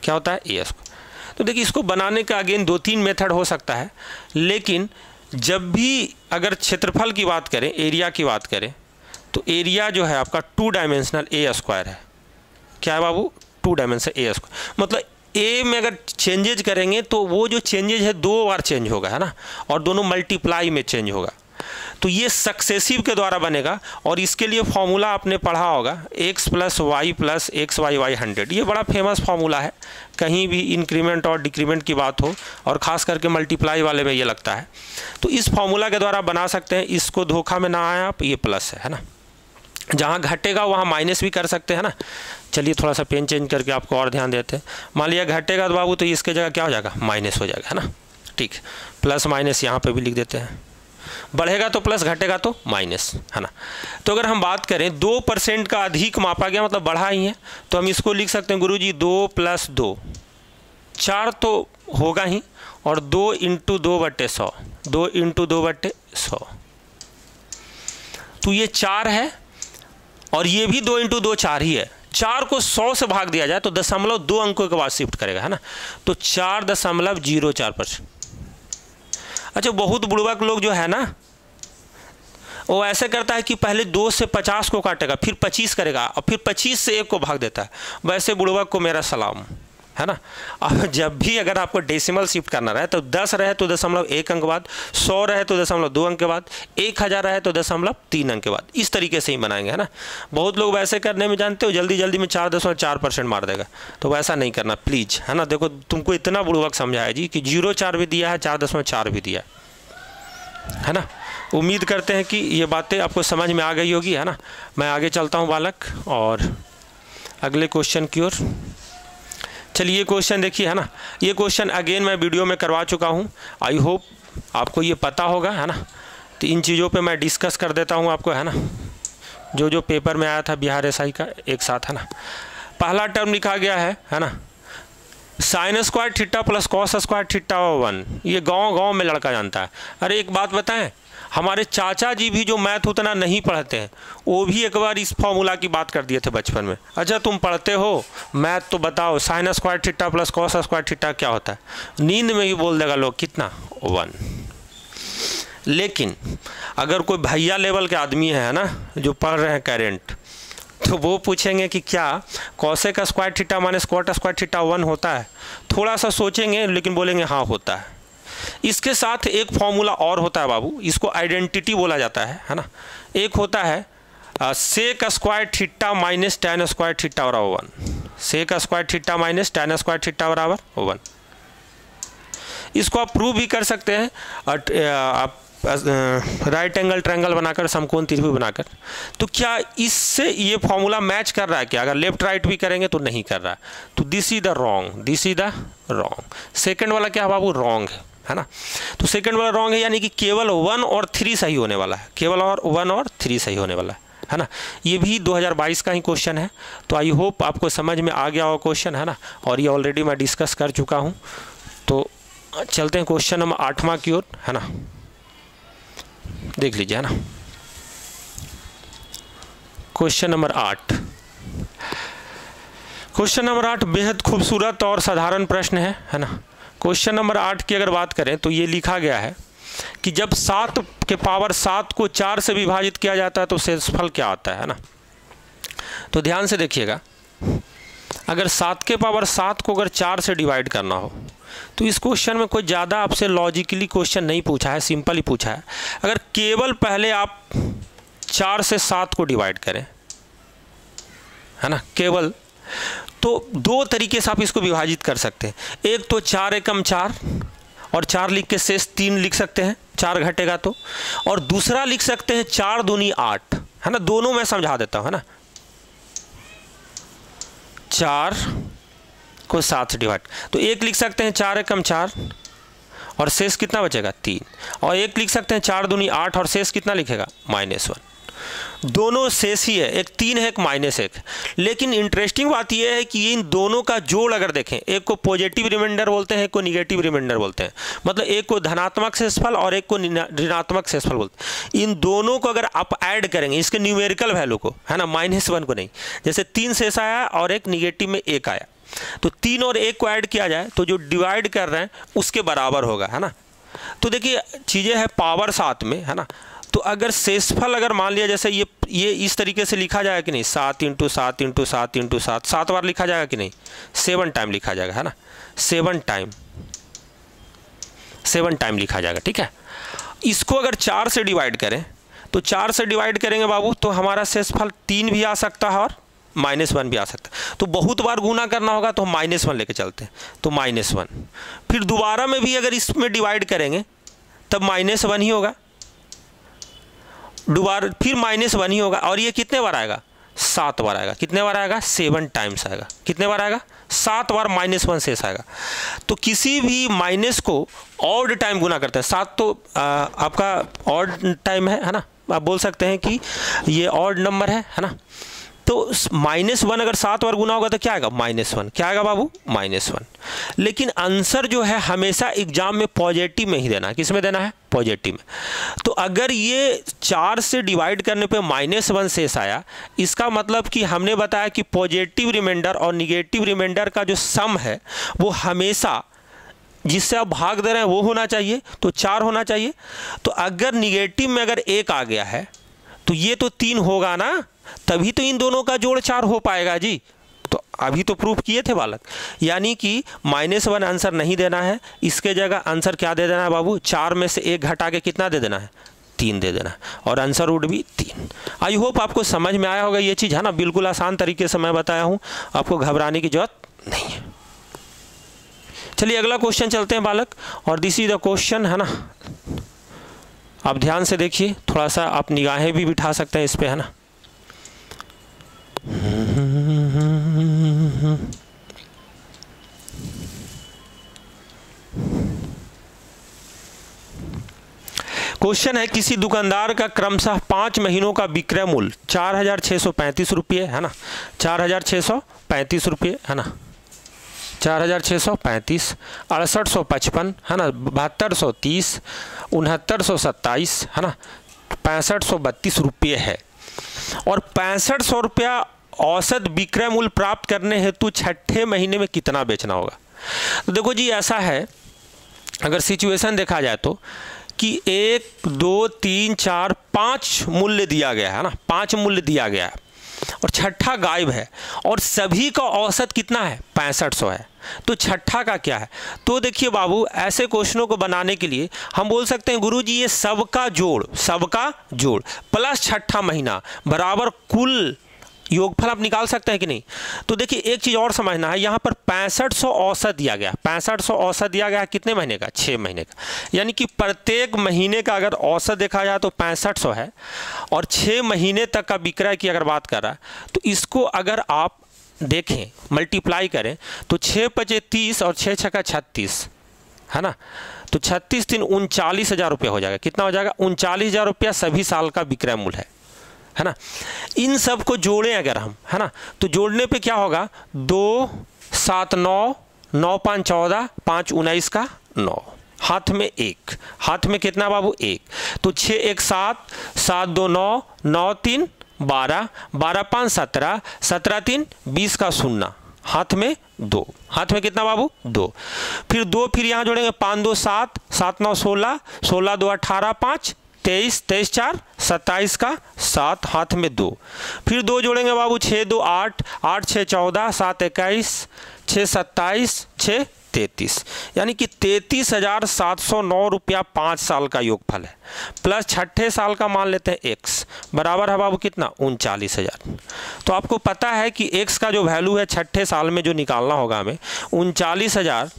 क्या होता है? a²। तो देखिए इसको बनाने का अगेन 2-3 मेथड हो सकता है, लेकिन जब भी अगर क्षेत्रफल की बात करें, एरिया की बात करें, तो एरिया जो है आपका 2 डायमेंशनल a² है। क्या है बाबू? 2 डायमेंशनल a²। मतलब ए में अगर चेंजेज करेंगे तो वो जो चेंजेज है 2 बार चेंज होगा, है ना, और दोनों मल्टीप्लाई में चेंज होगा। तो ये सक्सेसिव के द्वारा बनेगा। और इसके लिए फॉर्मूला आपने पढ़ा होगा x + y + xy 100। ये बड़ा फेमस फॉर्मूला है, कहीं भी इंक्रीमेंट और डिक्रीमेंट की बात हो, और ख़ास करके मल्टीप्लाई वाले में ये लगता है। तो इस फॉर्मूला के द्वारा बना सकते हैं। इसको धोखा में ना आए आप, ये प्लस है ना। जहाँ घटेगा वहाँ माइनस भी कर सकते हैं ना। चलिए थोड़ा सा पेन चेंज करके आपको और ध्यान देते हैं। मान लिया घटेगा तो बाबू, तो इसके जगह क्या हो जाएगा? माइनस हो जाएगा, है ना। ठीक, प्लस माइनस यहाँ पे भी लिख देते हैं। बढ़ेगा तो प्लस, घटेगा तो माइनस, है ना। तो अगर हम बात करें 2% का अधिक मापा गया, मतलब बढ़ा ही है, तो हम इसको लिख सकते हैं गुरुजी 2 + 2, 4 तो होगा ही, और 2 × 2/100, 2 × 2/100, तो ये 4 है, और ये भी 2 × 2 4 ही है। 4 को 100 से भाग दिया जाए तो 0.2 अंकों के बाद शिफ्ट करेगा, है ना। तो 4.04%। अच्छा, बहुत बुड़बक लोग जो है ना, वो ऐसे करता है कि पहले 2 से 50 को काटेगा, फिर 25 करेगा, और फिर 25 से 1 को भाग देता है। वैसे बुड़बक को मेरा सलाम, है ना। अब जब भी अगर आपको डेसिमल शिफ्ट करना रहे तो 10 रहे तो 0.1 अंक बाद, 100 रहे तो 0.2 अंक के बाद, 1000 रहे तो 0.3 अंक के बाद, इस तरीके से ही बनाएंगे, है ना। बहुत लोग वैसे करने में जानते हो, जल्दी जल्दी में 4.4% मार देगा, तो वैसा नहीं करना प्लीज़, है ना। देखो तुमको इतना बुड़बक समझाया जी कि 0.4 भी दिया है, 4.4 भी दिया है ना। उम्मीद करते हैं कि ये बातें आपको समझ में आ गई होगी, है ना। मैं आगे चलता हूँ बालक, और अगले क्वेश्चन की ओर। चलिए क्वेश्चन देखिए, है ना। ये क्वेश्चन अगेन मैं वीडियो में करवा चुका हूँ, आई होप आपको ये पता होगा, है ना। तो इन चीज़ों पे मैं डिस्कस कर देता हूँ आपको, है ना, जो जो पेपर में आया था बिहार एसआई का एक साथ, है ना। पहला टर्म लिखा गया है ना, sin² थीटा + cos² थीटा 1। ये गांव में लड़का जानता है। अरे एक बात बताएं, हमारे चाचा जी भी जो मैथ उतना नहीं पढ़ते हैं, वो भी एक बार इस फॉर्मूला की बात कर दिए थे बचपन में। अच्छा तुम पढ़ते हो मैथ, तो बताओ sin² थीटा + cos² थीटा क्या होता है? नींद में ही बोल देगा लोग, कितना? 1। लेकिन अगर कोई भैया लेवल के आदमी है ना, जो पढ़ रहे हैं करेंट, तो वो पूछेंगे कि क्या cos² थीटा - cot² थीटा 1 होता है? थोड़ा सा सोचेंगे, लेकिन बोलेंगे हाँ होता है। इसके साथ एक फॉर्मूला और होता है बाबू, इसको आइडेंटिटी बोला जाता है ना। एक होता है sec² थीटा - tan² थीटा बराबर 1। sec² थीटा - tan² थीटा बराबर 1। इसको आप प्रूव भी कर सकते हैं, आप राइट एंगल ट्रायंगल बनाकर, समकोण त्रिभुज बनाकर। तो क्या इससे ये फॉर्मूला मैच कर रहा है क्या? अगर लेफ्ट राइट भी करेंगे तो नहीं कर रहा है, तो this is the wrong, this is the wrong. Second वाला क्या बाबू? रॉन्ग है ना। तो सेकंड वाला रॉन्ग है, यानी कि केवल 1 और 3 सही होने वाला है, केवल 1 और 3 सही होने वाला है ना। ये भी 2022 का ही क्वेश्चन है, तो आई होप आपको समझ में आ गया हो क्वेश्चन, है ना। और ये ऑलरेडी मैं डिस्कस कर चुका हूँ। तो चलते हैं क्वेश्चन नंबर 8वां की ओर, है ना। देख लीजिए, है ना। क्वेश्चन नंबर 8, क्वेश्चन नंबर 8 बेहद खूबसूरत और साधारण प्रश्न है ना। क्वेश्चन नंबर 8 की अगर बात करें तो ये लिखा गया है कि जब 7 के पावर 7 को 4 से विभाजित किया जाता है तो शेषफल क्या आता है ना। तो ध्यान से देखिएगा, अगर 7 के पावर 7 को अगर 4 से डिवाइड करना हो तो इस क्वेश्चन में कोई ज़्यादा आपसे लॉजिकली क्वेश्चन नहीं पूछा है, सिंपल ही पूछा है। अगर केवल पहले आप 4 से 7 को डिवाइड करें, है ना, केवल, तो दो तरीके से आप इसको विभाजित कर सकते हैं। एक तो 4 एकम 4 और 4 लिख के शेष 3 लिख सकते हैं, 4 घटेगा तो, और दूसरा लिख सकते हैं 4 दूनी 8, है ना। दोनों मैं समझा देता हूँ, है ना। 4 को 7 से डिवाइड, तो एक लिख सकते हैं 4 एकम 4 और शेष कितना बचेगा 3, और एक लिख सकते हैं 4 दूनी 8 और शेष कितना लिखेगा -1। दोनों शेष ही है, एक 3 है एक -1। लेकिन इंटरेस्टिंग बात यह है कि इन दोनों का जोड़ अगर देखें, एक को पॉजिटिव रिमाइंडर बोलते हैं, एक को निगेटिव रिमाइंडर बोलते हैं, मतलब एक को धनात्मक शेषफल और एक को ऋणात्मक शेषफल बोलते हैं। इन दोनों को अगर आप ऐड करेंगे इसके न्यूमेरिकल वैल्यू को, है ना, -1 को नहीं, जैसे 3 शेष आया और एक निगेटिव में 1 आया, तो 3 और 1 को ऐड किया जाए तो जो डिवाइड कर रहे हैं उसके बराबर होगा, है ना। तो देखिए चीज़ें हैं पावर 7 में, है ना। तो अगर शेषफल अगर मान लिया जैसे ये इस तरीके से लिखा जाएगा कि नहीं, 7 × 7 × 7 × 7, 7 बार लिखा जाएगा कि नहीं, 7 टाइम लिखा जाएगा, है ना। 7 टाइम लिखा जाएगा, ठीक है। इसको अगर 4 से डिवाइड करें तो 4 से डिवाइड करेंगे बाबू तो हमारा शेषफल 3 भी आ सकता है और -1 भी आ सकता है। तो बहुत बार गुना करना होगा तो हम -1 लेके चलते हैं, तो -1। फिर दोबारा में भी अगर इसमें डिवाइड करेंगे तब -1 ही होगा, दोबारा फिर -1 ही होगा, और ये कितने बार आएगा, 7 बार आएगा। कितने बार आएगा, 7 टाइम्स आएगा। कितने बार आएगा, 7 बार -1 शेष आएगा। तो किसी भी माइनस को ऑड टाइम गुना करते हैं, 7 तो आपका ऑड टाइम है ना, आप बोल सकते हैं कि ये ऑड नंबर है ना। तो -1 अगर 7 बार गुना होगा तो क्या आएगा, -1। क्या आएगा बाबू, -1। लेकिन आंसर जो है हमेशा एग्जाम में पॉजिटिव में ही देना है। किस में देना है, पॉजिटिव में। तो अगर ये 4 से डिवाइड करने पे -1 शेष आया, इसका मतलब कि हमने बताया कि पॉजिटिव रिमाइंडर और निगेटिव रिमाइंडर का जो सम है वो हमेशा जिससे आप भाग दे रहे हैं वो होना चाहिए, तो 4 होना चाहिए। तो अगर निगेटिव में अगर 1 आ गया है तो ये तो 3 होगा ना, तभी तो इन दोनों का जोड़ 4 हो पाएगा जी। तो अभी तो प्रूफ किए थे बालक, यानी कि -1 आंसर नहीं देना है, इसके जगह आंसर क्या दे देना है बाबू, 4 में से 1 घटा के कितना दे देना है, 3 दे देना है, और आंसर वुड भी 3। आई होप आपको समझ में आया होगा ये चीज़, है ना। बिल्कुल आसान तरीके से मैं बताया हूँ, आपको घबराने की जरूरत नहीं है। चलिए अगला क्वेश्चन चलते हैं बालक, और दिस इज द क्वेश्चन, है ना। आप ध्यान से देखिए, थोड़ा सा आप निगाहें भी बिठा सकते हैं इस पे, है ना। क्वेश्चन है, किसी दुकानदार का क्रमशः 5 महीनों का विक्रय मूल्य 4,635 रुपये, है ना, 4,635 रुपये, है ना, 4,635, 6855, है ना, 7230, 6927, है ना, 6532 रुपये है। और 6500 रुपया औसत विक्रय मूल्य प्राप्त करने हेतु 6ठे महीने में कितना बेचना होगा। तो देखो जी, ऐसा है, अगर सिचुएशन देखा जाए तो कि 1 2 3 4 5 मूल्य दिया गया है ना, 5 मूल्य दिया गया है और 6ठा गायब है, और सभी का औसत कितना है, 6500 है। तो 6ठा का क्या है। तो देखिए बाबू, ऐसे क्वेश्चनों को बनाने के लिए हम बोल सकते हैं गुरुजी ये सबका जोड़ प्लस 6ठा महीना बराबर कुल योगफल आप निकाल सकते हैं कि नहीं। तो देखिए एक चीज़ और समझना है, यहाँ पर 6500 औसत दिया गया, 6500 औसत दिया गया कितने महीने का, 6 महीने का। यानी कि प्रत्येक महीने का अगर औसत देखा जाए तो 6500 है, और 6 महीने तक का विक्रय की अगर बात कर रहा है तो इसको अगर आप देखें, मल्टीप्लाई करें तो 6 × 30 और 6 × 6 = 36, है ना। तो 36 × 3 = 39,000 रुपया हो जाएगा। कितना हो जाएगा, 39,000 रुपया सभी साल का विक्रय मूल्य है, है ना। इन सब को जोड़ें अगर हम, है ना, तो जोड़ने पे क्या होगा, 2 7 9, 9 5 14, 5 19 का 9, हाथ में 1, हाथ में कितना बाबू 1, तो 6 1 7, 7 2 9, 9 3 12, 12 5 17, 17 3 20 का 0, हाथ में 2, हाथ में कितना बाबू 2, फिर 2 फिर यहाँ जोड़ेंगे 5 2 7, 7 9 16, 16 2 18, 5 23, 23 4 27 का 7, हाथ में 2, फिर 2 जोड़ेंगे बाबू 6 2 8, 8 6 14, 7 21, 6 27, 6 33, यानी कि 33,709 रुपया 5 साल का योगफल है, प्लस छठे साल का मान लेते हैं x बराबर है बाबू कितना 39,000। तो आपको पता है कि x का जो वैल्यू है छठे साल में जो निकालना होगा हमें 39,000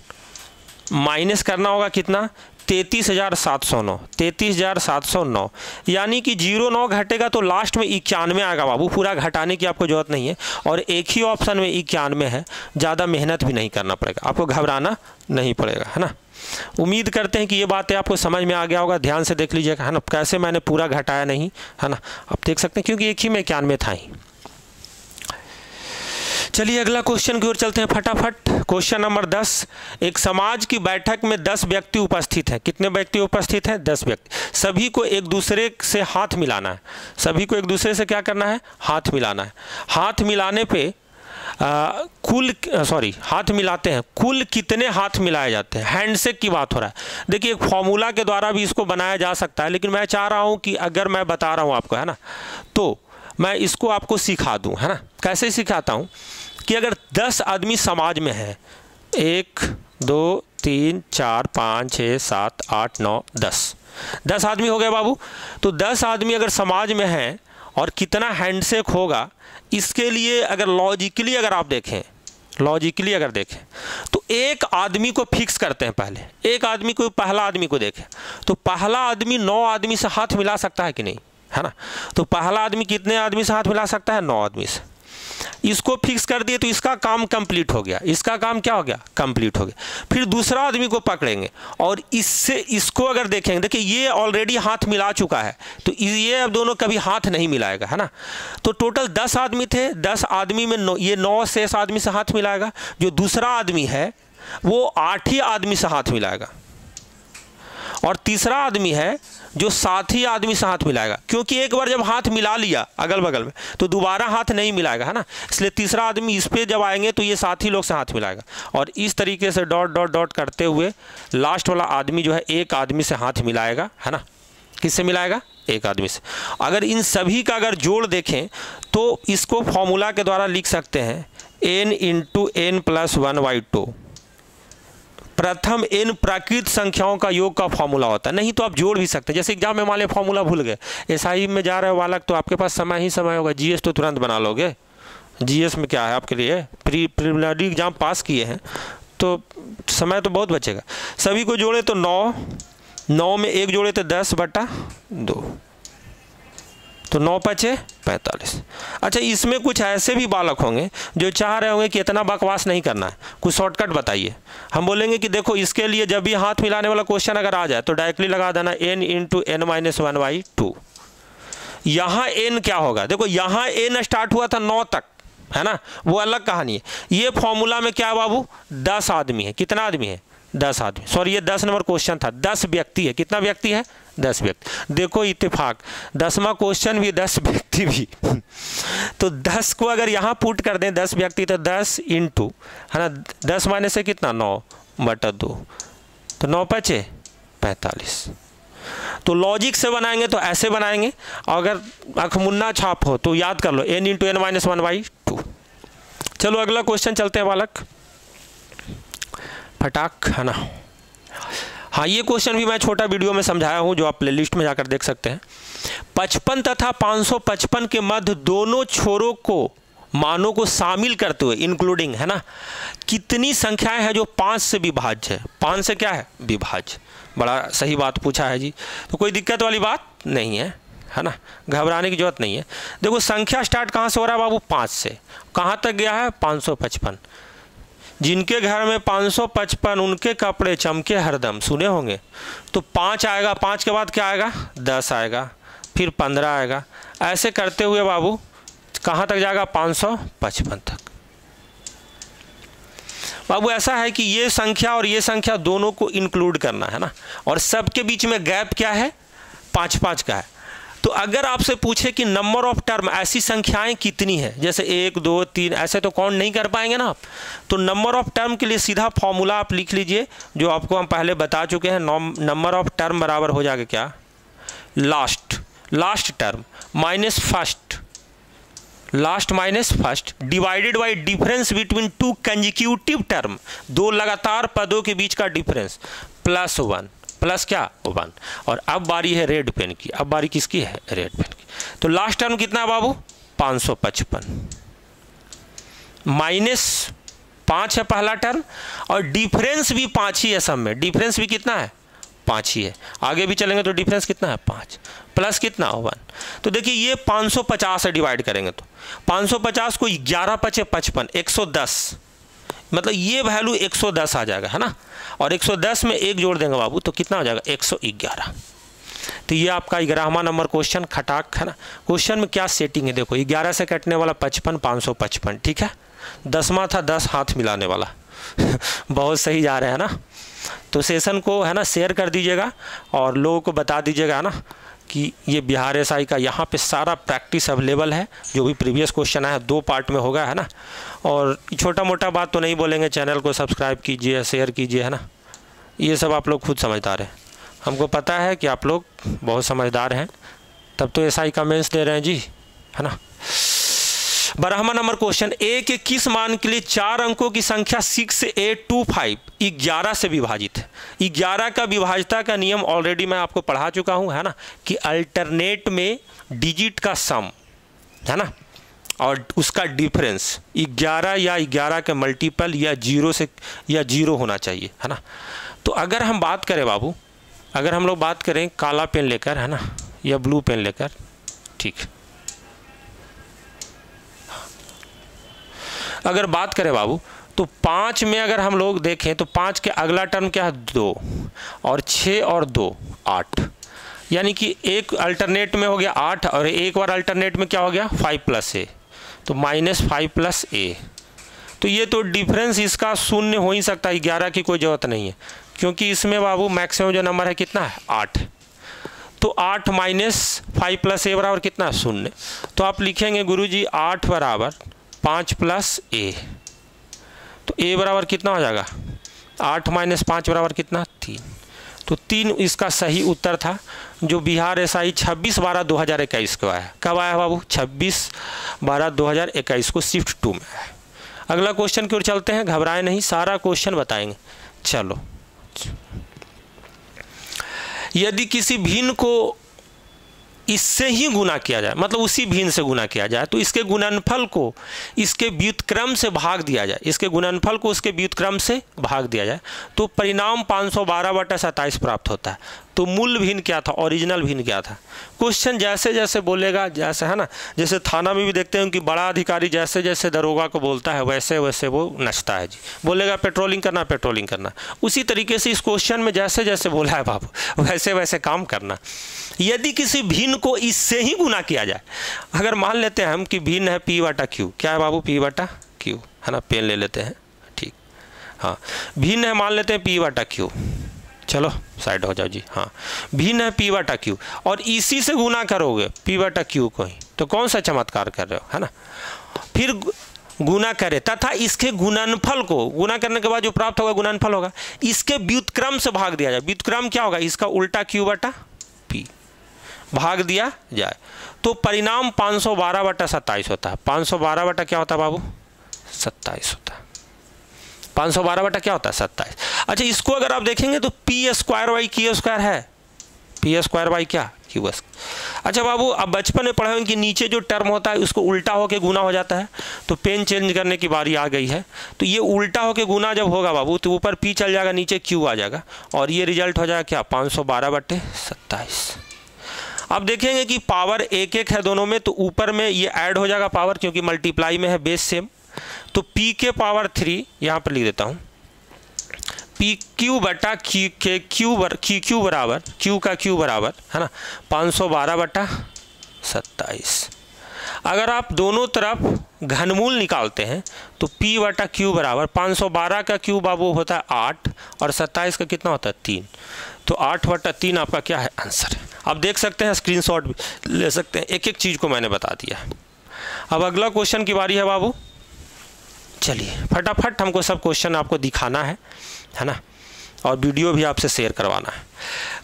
माइनस करना होगा कितना 33,709, 33,709, यानी कि 09 घटेगा तो लास्ट में 91 आएगा बाबू, पूरा घटाने की आपको जरूरत नहीं है, और एक ही ऑप्शन में 91 है, ज़्यादा मेहनत भी नहीं करना पड़ेगा, आपको घबराना नहीं पड़ेगा, है ना। उम्मीद करते हैं कि ये बातें आपको समझ में आ गया होगा, ध्यान से देख लीजिएगा, है ना, कैसे मैंने पूरा घटाया नहीं, है ना, आप देख सकते हैं क्योंकि एक ही में 91 था ही। चलिए अगला क्वेश्चन की ओर चलते हैं फटाफट। क्वेश्चन नंबर 10, एक समाज की बैठक में 10 व्यक्ति उपस्थित हैं। कितने व्यक्ति उपस्थित हैं 10 व्यक्ति। सभी को एक दूसरे से हाथ मिलाना है, सभी को एक दूसरे से क्या करना है हाथ मिलाना है। हाथ मिलाने पे हाथ मिलाते हैं, कुल कितने हाथ मिलाए जाते हैं, हैंडशेक की बात हो रहा है। देखिए एक फॉर्मूला के द्वारा भी इसको बनाया जा सकता है, लेकिन मैं चाह रहा हूँ कि अगर मैं बता रहा हूँ आपको, है ना, तो मैं इसको आपको सिखा दूँ, है ना। कैसे सिखाता हूँ कि अगर 10 आदमी समाज में है, 1 2 3 4 5 6 7 8 9 10 आदमी हो गए बाबू। तो 10 आदमी अगर समाज में हैं और कितना हैंडशेक होगा, इसके लिए अगर लॉजिकली अगर आप देखें, लॉजिकली अगर देखें तो एक आदमी को फिक्स करते हैं। पहले एक आदमी को, पहला आदमी को देखें तो पहला आदमी 9 आदमी से हाथ मिला सकता है कि नहीं, है ना। तो पहला आदमी कितने आदमी से हाथ मिला सकता है 9 आदमी से। इसको फिक्स कर दिए तो इसका काम कंप्लीट हो गया, इसका काम क्या हो गया कंप्लीट हो गया। फिर दूसरा आदमी को पकड़ेंगे और इससे इसको अगर देखेंगे, देखिए ये ऑलरेडी हाथ मिला चुका है, तो ये अब दोनों कभी हाथ नहीं मिलाएगा, है ना। तो टोटल 10 आदमी थे, 10 आदमी में ये 9 शेष आदमी से हाथ मिलाएगा। जो दूसरा आदमी है वो 8 ही आदमी से हाथ मिलाएगा, और तीसरा आदमी है जो 7 ही आदमी से हाथ मिलाएगा, क्योंकि एक बार जब हाथ मिला लिया अगल बगल में तो दोबारा हाथ नहीं मिलाएगा, है ना। इसलिए तीसरा आदमी इस पे जब आएंगे तो ये 7 ही लोग से हाथ मिलाएगा, और इस तरीके से डॉट डॉट डॉट करते हुए लास्ट वाला आदमी जो है एक आदमी से हाथ मिलाएगा, है ना। किससे मिलाएगा एक आदमी से। अगर इन सभी का अगर जोड़ देखें तो इसको फॉर्मूला के द्वारा लिख सकते हैं n × n+1/2। प्रथम n प्राकृत संख्याओं का योग का फॉर्मूला होता है, नहीं तो आप जोड़ भी सकते हैं। जैसे एग्जाम में मान लिया फॉर्मूला भूल गए, एसआई में जा रहे हो बालक, तो आपके पास समय ही समय होगा, जीएस तो तुरंत बना लोगे। जीएस में क्या है आपके लिए, प्रीलिमिनरी एग्जाम पास किए हैं तो समय तो बहुत बचेगा। सभी को जोड़े तो 9 में 1 जोड़े तो 10/2, तो 9 5 45। अच्छा, इसमें कुछ ऐसे भी बालक होंगे जो चाह रहे होंगे कि इतना बकवास नहीं करना है, कुछ शॉर्टकट बताइए। हम बोलेंगे कि देखो इसके लिए जब भी हाथ मिलाने वाला क्वेश्चन अगर आ जाए तो डायरेक्टली लगा देना n × n-1/2। यहाँ n क्या होगा, देखो यहाँ n स्टार्ट हुआ था 9 तक, है ना, वो अलग कहानी है। ये फॉर्मूला में क्या है बाबू 10 आदमी है। कितना आदमी है 10 आदमी, सॉरी ये 10 नंबर क्वेश्चन था, 10 व्यक्ति है। कितना व्यक्ति है 10 व्यक्ति। देखो इत्तेफाक 10वां क्वेश्चन भी 10 व्यक्ति भी तो 10 को अगर यहाँ पुट कर दें 10 व्यक्ति तो 10 × है ना, 10 माइनस से कितना 9/2, तो 9 5 45। तो लॉजिक से बनाएंगे तो ऐसे बनाएंगे, अगर अखमुन्ना छाप हो तो याद कर लो n × n-1/2। चलो अगला क्वेश्चन चलते हैं बालक फटाक, है ना। हाँ, ये क्वेश्चन भी मैं छोटा वीडियो में समझाया हूँ जो आप प्लेलिस्ट में जाकर देख सकते हैं। 55 तथा 555 के मध्य दोनों छोरों को मानों को शामिल करते हुए इंक्लूडिंग, है ना, कितनी संख्याएं हैं जो 5 से विभाज्य है। 5 से क्या है विभाज्य। बड़ा सही बात पूछा है जी, तो कोई दिक्कत वाली बात नहीं है, है ना, घबराने की जरूरत नहीं है। देखो संख्या स्टार्ट कहाँ से हो रहा है बाबू 5 से, कहाँ तक गया है 555। जिनके घर में 555 उनके कपड़े चमके हरदम, सुने होंगे। तो 5 आएगा, 5 के बाद क्या आएगा 10 आएगा, फिर 15 आएगा, ऐसे करते हुए बाबू कहाँ तक जाएगा? 555 तक। बाबू ऐसा है कि ये संख्या और ये संख्या दोनों को इंक्लूड करना है ना, और सबके बीच में गैप क्या है? 5-5 का है। तो अगर आपसे पूछे कि नंबर ऑफ टर्म, ऐसी संख्याएं कितनी है, जैसे 1 2 3, ऐसे तो काउंट नहीं कर पाएंगे ना आप। तो नंबर ऑफ टर्म के लिए सीधा फॉर्मूला आप लिख लीजिए, जो आपको हम पहले बता चुके हैं। नंबर ऑफ टर्म बराबर हो जाएगा क्या? Last term minus first, last minus first, divided by difference between two consecutive term, दो लगातार पदों के बीच का डिफरेंस, प्लस 1, प्लस क्या? 1। और अब बारी है रेड पेन की। अब बारी किसकी है? रेड पेन की। तो लास्ट टर्म कितना है बाबू? 555 माइनस 5 है पहला टर्म, और डिफरेंस भी 5 ही है सब में। डिफरेंस भी कितना है? 5 ही है। आगे भी चलेंगे तो डिफरेंस कितना है? 5 प्लस कितना? 1। तो देखिए ये 550 से डिवाइड करेंगे तो 550 को 11 पचे 55, 110, मतलब ये वैल्यू 110 आ जाएगा, है ना। और 110 में 1 जोड़ देंगे बाबू तो कितना हो जाएगा? 111। तो ये आपका 11वां नंबर क्वेश्चन खटाक, है ना। क्वेश्चन में क्या सेटिंग है देखो, 11 से कटने वाला 55, 555, ठीक है। 10वां था 10 हाथ मिलाने वाला बहुत सही जा रहे हैं ना। तो सेशन को, है ना, शेयर कर दीजिएगा और लोगों को बता दीजिएगा ना कि ये बिहार एसआई का यहाँ पे सारा प्रैक्टिस अवेलेबल है। जो भी प्रीवियस क्वेश्चन है 2 पार्ट में होगा, है ना। और छोटा मोटा बात तो नहीं बोलेंगे, चैनल को सब्सक्राइब कीजिए, शेयर कीजिए, है ना। ये सब आप लोग खुद समझदार हैं, हमको पता है कि आप लोग बहुत समझदार हैं, तब तो एसआई का मेंस दे रहे हैं जी, है ना। 12वां नंबर क्वेश्चन, ए के किस मान के लिए 4 अंकों की संख्या 6825 11 से विभाजित है? 11 का विभाज्यता का नियम ऑलरेडी मैं आपको पढ़ा चुका हूं, है ना, कि अल्टरनेट में डिजिट का सम, है ना, और उसका डिफरेंस 11 या 11 के मल्टीपल या 0 होना चाहिए, है ना। तो अगर हम बात करें बाबू, अगर हम लोग बात करें काला पेन लेकर, है ना, या ब्लू पेन लेकर, ठीक, अगर बात करें बाबू तो 5 में अगर हम लोग देखें तो 5 के अगला टर्म क्या है? 2, और 6 और 2 8, यानी कि एक अल्टरनेट में हो गया 8, और एक बार अल्टरनेट में क्या हो गया? 5 + a, तो -5 + a। तो ये तो डिफरेंस इसका 0 हो ही सकता है, 11 की कोई ज़रूरत नहीं है, क्योंकि इसमें बाबू मैक्सिमम जो नंबर है कितना है? 8। तो 8 - 5 + a बराबर कितना? 0। तो आप लिखेंगे गुरुजी 8 बराबर 5 + a, तो a बराबर कितना हो जाएगा? 8 - 5 बराबर कितना? 3। तो 3 इसका सही उत्तर था, जो बिहार एसआई 26/12/2021 को आया। कब आया बाबू? 26/12/2021 को शिफ्ट 2 में आया। अगला क्वेश्चन की ओर चलते हैं, घबराए नहीं, सारा क्वेश्चन बताएंगे। चलो, यदि किसी भिन्न को इससे ही गुना किया जाए, मतलब उसी भिन्न से गुना किया जाए, तो इसके गुणनफल को इसके व्युत्क्रम से भाग दिया जाए, इसके गुणनफल को उसके व्युत्क्रम से भाग दिया जाए, तो परिणाम 512/27 प्राप्त होता है। तो मूल भिन्न क्या था? ओरिजिनल भिन्न क्या था? क्वेश्चन जैसे जैसे बोलेगा, जैसे, है ना, जैसे थाना में भी देखते हैं कि बड़ा अधिकारी जैसे जैसे दरोगा को बोलता है वैसे वैसे वो नचता है जी। बोलेगा पेट्रोलिंग करना, पेट्रोलिंग करना, उसी तरीके से इस क्वेश्चन में जैसे जैसे बोला है बाबू वैसे वैसे काम करना। यदि किसी भिन्न को इससे ही गुना किया जाए, अगर मान लेते हैं हम कि भिन्न है P/Q, क्या है बाबू? P/Q, है ना। पेन ले लेते हैं, ठीक, हाँ, भिन्न है, मान लेते हैं P/Q, चलो साइड हो जाओ जी, हाँ, भिन्न है P/Q, और इसी से गुना करोगे P/Q को ही, तो कौन सा चमत्कार कर रहे हो, है ना। फिर गुना करे तथा इसके गुणनफल को, गुना करने के बाद जो प्राप्त होगा गुणनफल होगा, इसके व्युत्क्रम से भाग दिया जाए। व्युत्क्रम क्या होगा? इसका उल्टा Q/P भाग दिया जाए, तो परिणाम 512/27 होता है। 512 क्या होता है बाबू? 27 होता है। 512 क्या होता है? 27। अच्छा, इसको अगर आप देखेंगे तो P² है, P² क्या? Q²। अच्छा बाबू, अब बचपन में पढ़े कि नीचे जो टर्म होता है उसको उल्टा होके गुना हो जाता है, तो पेन चेंज करने की बारी आ गई है। तो ये उल्टा होके गुना जब होगा बाबू, तो ऊपर P चल जाएगा, नीचे Q आ जाएगा, और ये रिजल्ट हो जाएगा क्या? 512/27। अब देखेंगे कि पावर 1-1 है दोनों में, तो ऊपर में ये ऐड हो जाएगा पावर, क्योंकि मल्टीप्लाई में है, बेस सेम। तो P के पावर 3 यहाँ पर लिख देता हूँ, पी क्यू बटा क्यू के क्यू बराबर क्यू का क्यू बराबर है ना 512/27। अगर आप दोनों तरफ घनमूल निकालते हैं तो P बटा क्यू बराबर 512 का क्यू बाबू होता है 8 और 27 का कितना होता है 3। तो 8/3 आपका क्या है आंसर है। आप देख सकते हैं, स्क्रीनशॉट भी ले सकते हैं, एक एक चीज़ को मैंने बता दिया। अब अगला क्वेश्चन की बारी है बाबू। चलिए फटाफट हमको सब क्वेश्चन आपको दिखाना है ना, और वीडियो भी आपसे शेयर करवाना है।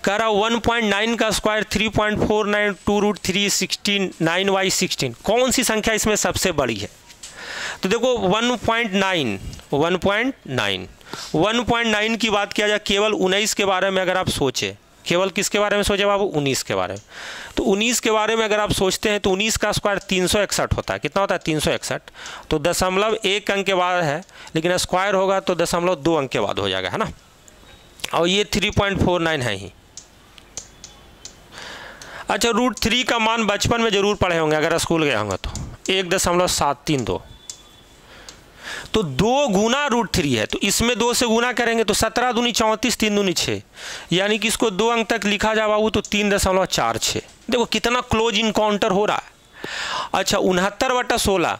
कह रहा 1.9 का स्क्वायर 3.49 2√3 16 9/16 कौन सी संख्या इसमें सबसे बड़ी है। तो देखो 1.9 की बात किया जाए, केवल 19 के बारे में अगर आप सोचें, केवल किसके बारे में सोचे बाबू 19 के बारे में, तो 19 के बारे में अगर आप सोचते हैं तो 19 का स्क्वायर 361 होता है। कितना होता है 361। तो 0.1 अंक के बाद है, लेकिन स्क्वायर होगा तो 0.2 अंक के बाद हो जाएगा, है ना। और ये 3.49 है ही। अच्छा, √3 का मान बचपन में जरूर पढ़े होंगे अगर स्कूल गए होंगे तो 1.732। तो 2 गुना √3 है, तो इसमें 2 से गुना करेंगे तो 17 दूनी 34 3 दूनी 6, यानी कि इसको 2 अंक तक लिखा जा बाबू तो 3.46। देखो कितना क्लोज इनकाउंटर हो रहा है। अच्छा 69/16,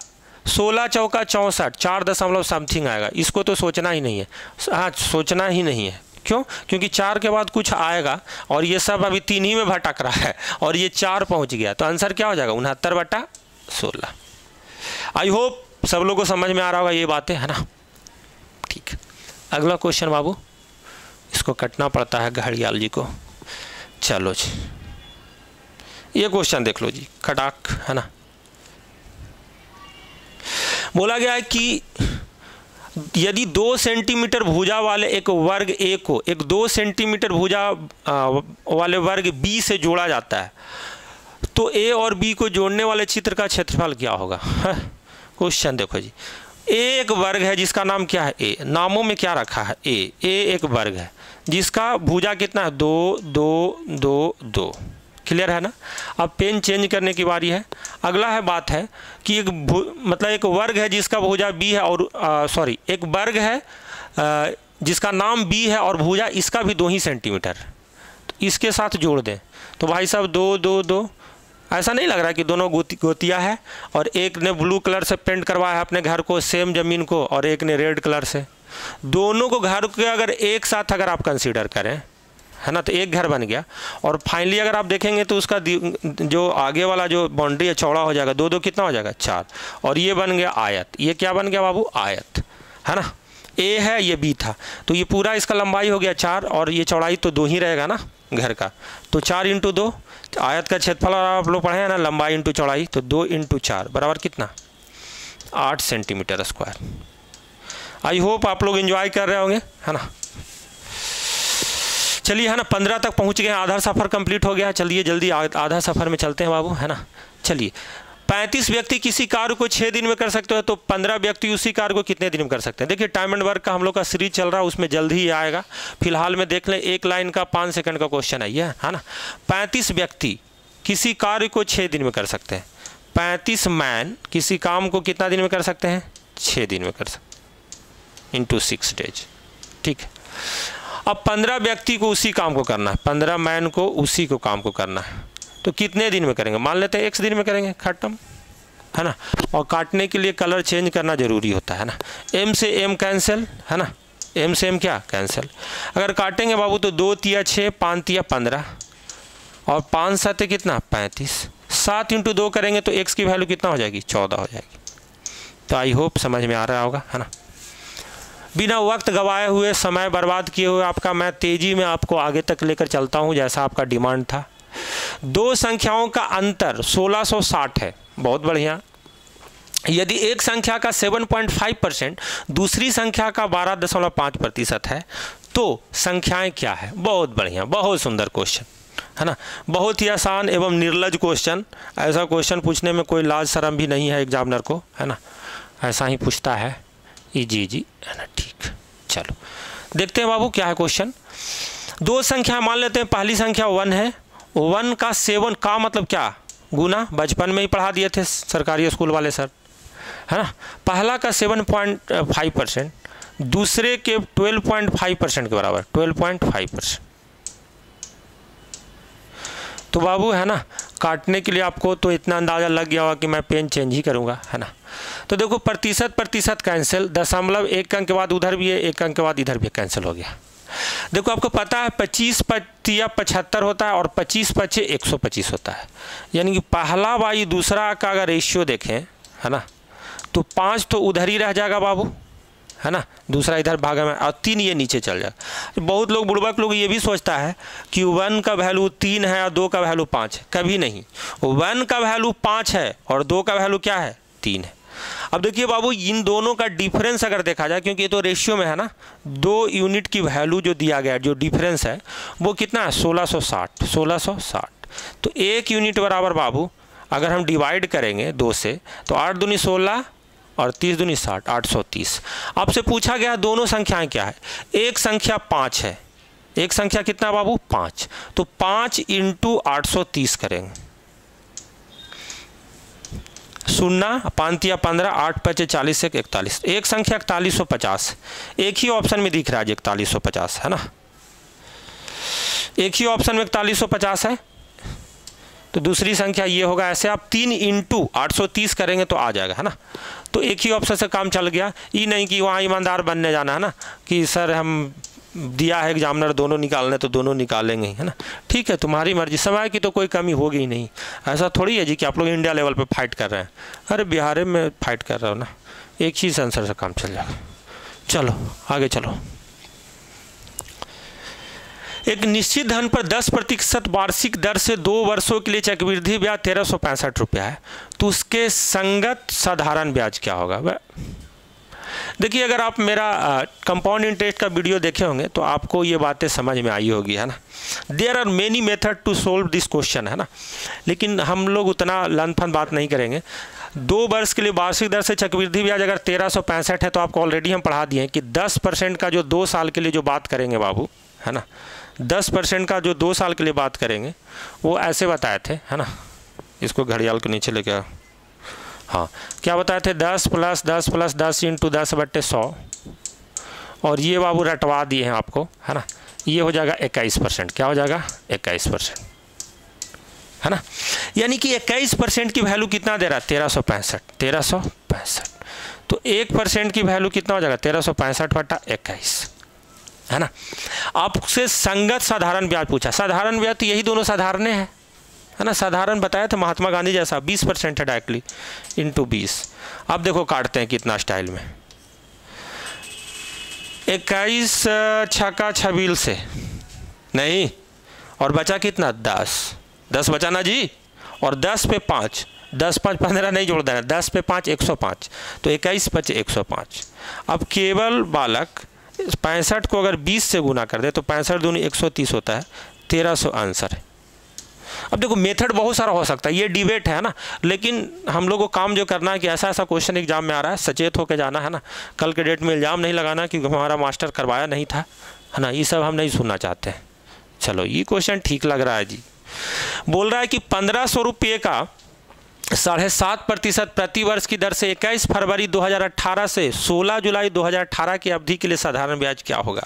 16 चौका 64, 4 दशमलव समथिंग आएगा। इसको तो सोचना ही नहीं है, हाँ सोचना ही नहीं है। क्यों? क्योंकि 4 के बाद कुछ आएगा और ये सब अभी 3 ही में भटक रहा है और ये 4 पहुंच गया, तो आंसर क्या हो जाएगा 69/16। आई होप सब लोगों को समझ में आ रहा होगा ये बातें, है ना। ठीक, अगला क्वेश्चन बाबू, इसको कटना पड़ता है घड़ियाल जी को। चलो जी, ये क्वेश्चन देख लो जी, खटाक, है ना। बोला गया है कि यदि 2 सेंटीमीटर भुजा वाले एक वर्ग ए को एक 2 सेंटीमीटर भुजा वाले वर्ग बी से जोड़ा जाता है, तो ए और बी को जोड़ने वाले चित्र का क्षेत्रफल क्या होगा। क्वेश्चन देखो जी, ए एक वर्ग है जिसका नाम क्या है ए, नामों में क्या रखा है ए एक वर्ग है जिसका भुजा कितना है 2 2 2 2। क्लियर है ना। अब पेन चेंज करने की बारी है। अगला है बात है कि मतलब एक वर्ग है जिसका भुजा बी है और एक वर्ग है जिसका नाम बी है और भुजा इसका भी 2 ही सेंटीमीटर, तो इसके साथ जोड़ दें तो भाई साहब 2 2 2। ऐसा नहीं लग रहा कि दोनों गोतिया है और एक ने ब्लू कलर से पेंट करवाया है अपने घर को सेम ज़मीन को और एक ने रेड कलर से। दोनों को घर के अगर एक साथ अगर आप कंसीडर करें, है ना, तो एक घर बन गया। और फाइनली अगर आप देखेंगे तो उसका जो आगे वाला जो बाउंड्री है चौड़ा हो जाएगा, 2 2 कितना हो जाएगा 4, और ये बन गया आयत। ये क्या बन गया बाबू आयत, है ना। ए है ये बी था, तो ये पूरा इसका लंबाई हो गया 4 और ये चौड़ाई तो 2 ही रहेगा ना घर का, तो 4 × 2 आयत का क्षेत्रफल आप लोग पढ़े हैं ना, लंबाई इंटू चौड़ाई, तो 2 × 4 बराबर कितना 8 सेंटीमीटर स्क्वायर। आई होप आप लोग एंजॉय कर रहे होंगे, है ना। चलिए, है ना, 15 तक पहुंच गए, आधा सफ़र कंप्लीट हो गया। चलिए जल्दी आधा सफ़र में चलते हैं बाबू, है ना। चलिए, 35 व्यक्ति किसी कार्य को 6 दिन में कर सकते हो, तो 15 व्यक्ति उसी कार्य को कितने दिन में कर सकते हैं। देखिए टाइम एंड वर्क का हम लोग का सीरीज चल रहा है, उसमें जल्द ही आएगा। फिलहाल में देख लें, एक लाइन का 5 सेकंड का क्वेश्चन है ना। 35 व्यक्ति किसी कार्य को 6 दिन में कर सकते हैं। 35 मैन किसी काम को कितना दिन में कर सकते हैं 6 दिन में कर सकते इंटू 6 डेज। ठीक है, अब 15 व्यक्ति को उसी काम को करना है, 15 मैन को उसी को काम को करना है, तो कितने दिन में करेंगे। मान लेते हैं x दिन में करेंगे, खत्म, है ना। और काटने के लिए कलर चेंज करना जरूरी होता है ना। m से m कैंसिल, है ना, m से m क्या कैंसिल। अगर काटेंगे बाबू तो 2 × 6 5 × 15 और 5 × 7 कितना 35। 7 × 2 करेंगे तो x की वैल्यू कितना हो जाएगी 14 हो जाएगी। तो आई होप समझ में आ रहा होगा, है ना। बिना वक्त गवाए हुए, समय बर्बाद किए हुए आपका मैं तेज़ी में आपको आगे तक लेकर चलता हूं जैसा आपका डिमांड था। 2 संख्याओं का अंतर 1660 है, बहुत बढ़िया। यदि एक संख्या का 7.5% दूसरी संख्या का 12.5% है तो संख्याएं क्या है। बहुत बढ़िया, बहुत सुंदर क्वेश्चन, है ना। बहुत ही आसान एवं निर्लज क्वेश्चन। ऐसा क्वेश्चन पूछने में कोई लाज शर्म भी नहीं है एग्जामिनर को, है ना। ऐसा ही पूछता है जी, है ना। ठीक, चलो देखते हैं बाबू क्या है क्वेश्चन। 2 संख्या मान लेते हैं, पहली संख्या 1 है, 1 का 7 का मतलब क्या गुना, बचपन में ही पढ़ा दिए थे सरकारी स्कूल वाले सर, है ना। पहला का 7.5% दूसरे के 12.5% के बराबर, 12.5%। तो बाबू है ना, काटने के लिए आपको तो इतना अंदाज़ा लग गया होगा कि मैं पेन चेंज ही करूँगा, है ना। तो देखो प्रतिशत कैंसिल, दशमलव एक अंक के बाद उधर भी है, एक अंक के बाद इधर भी कैंसिल हो गया। देखो आपको पता है 25 पच्चिया 75 होता है और 25 पच्चे 125 होता है, यानी कि पहला बाई दूसरा का अगर रेशियो देखें, है ना, तो 5 तो उधर ही रह जाएगा बाबू, है ना, दूसरा इधर भागा में, और 3 ये नीचे चल जाएगा। बहुत लोग बुड़बक लोग ये भी सोचता है कि 1 का वैल्यू 3 है और 2 का वैल्यू 5 है। कभी नहीं, 1 का वैल्यू 5 है और 2 का वैल्यू क्या है, 3 है। अब देखिए बाबू, इन दोनों का डिफरेंस अगर देखा जाए, क्योंकि ये तो रेशियो में है ना, 2 यूनिट की वैल्यू जो दिया गया है, जो डिफरेंस है वो कितना है, 1660। तो 1 यूनिट बराबर बाबू अगर हम डिवाइड करेंगे 2 से, तो 8 दूनी 16 और 30 दूनी 60, 830। आपसे पूछा गया दोनों संख्याएं क्या है, एक संख्या 5 है, एक संख्या कितना बाबू 5, तो 5 × 830 करेंगे, 0 5 या 15, 8 5 40 1 41, एक संख्या 4150, एक ही ऑप्शन में दिख रहा है 4150, है ना, एक ही ऑप्शन में 4150 है। तो दूसरी संख्या ये होगा, ऐसे आप 3 × 830 करेंगे तो आ जाएगा, है ना। तो एक ही ऑप्शन से काम चल गया, ये नहीं कि वहाँ ईमानदार बनने जाना, है ना, कि सर हम दिया है एग्जामिनर दोनों निकालने तो दोनों निकालेंगे ही, है ना। ठीक है, तुम्हारी मर्जी, समय की तो कोई कमी होगी ही नहीं। ऐसा थोड़ी है जी कि आप लोग इंडिया लेवल पे फाइट कर रहे हैं, अरे बिहार में फाइट कर रहे हो ना, एक ही आंसर से काम चल जाएगा। चलो आगे चलो। एक निश्चित धन पर 10% वार्षिक दर से 2 वर्षों के लिए चक्रवृद्धि ब्याज 1365 रुपया है, तो उसके संगत साधारण ब्याज क्या होगा। देखिए, अगर आप मेरा कंपाउंड इंटरेस्ट का वीडियो देखे होंगे तो आपको ये बातें समझ में आई होगी, है ना। There are many method to solve this question, है ना, लेकिन हम लोग उतना लंथन बात नहीं करेंगे। 2 वर्ष के लिए वार्षिक दर से चक्रवृद्धि ब्याज अगर 1365 है, तो आपको ऑलरेडी हम पढ़ा दिए हैं कि 10% का जो 2 साल के लिए जो बात करेंगे बाबू, है ना, 10% का जो 2 साल के लिए बात करेंगे वो ऐसे बताए थे, है ना। इसको घड़ियाल के नीचे लेके, हाँ, क्या बताए थे, 10 + 10 + 10 × 10/100, और ये बाबू रटवा दिए हैं आपको, है ना। ये हो जाएगा 21%, क्या हो जाएगा 21%, है ना। यानी कि 21% की वैल्यू कितना दे रहा है, 1365। तो 1% की वैल्यू कितना हो जाएगा, 1365/21, है ना। आपसे संगत साधारण ब्याज पूछा, साधारण ब्याज तो यही दोनों साधारण है ना, साधारण बताया था महात्मा गांधी जैसा 20% है डायरेक्टली × 20। अब देखो काटते हैं कितना स्टाइल में, 21 छक्का 26 से नहीं, और बचा कितना 10 बचा ना जी, और 10 पे 5, 10 5 15 नहीं जोड़ देना, 10 पे 5 105, तो 21 × 5 105। अब केवल बालक 65 को अगर 20 से गुना कर दे तो 65 दूनी 130 होता है, 1300 आंसर है। अब देखो मेथड बहुत सारा हो सकता है, ये डिबेट है ना, लेकिन हम लोग को काम जो करना है कि ऐसा ऐसा क्वेश्चन एग्जाम में आ रहा है, सचेत होकर जाना है ना। कल के डेट में इल्ज़ाम नहीं लगाना कि हमारा मास्टर करवाया नहीं था, है ना, ये सब हम नहीं सुनना चाहते हैं। चलो ये क्वेश्चन ठीक लग रहा है जी। बोल रहा है कि 1500 रुपये का 7.5% प्रति वर्ष की दर से 21 फरवरी 2018 से 16 जुलाई 2018 की अवधि के लिए साधारण ब्याज क्या होगा।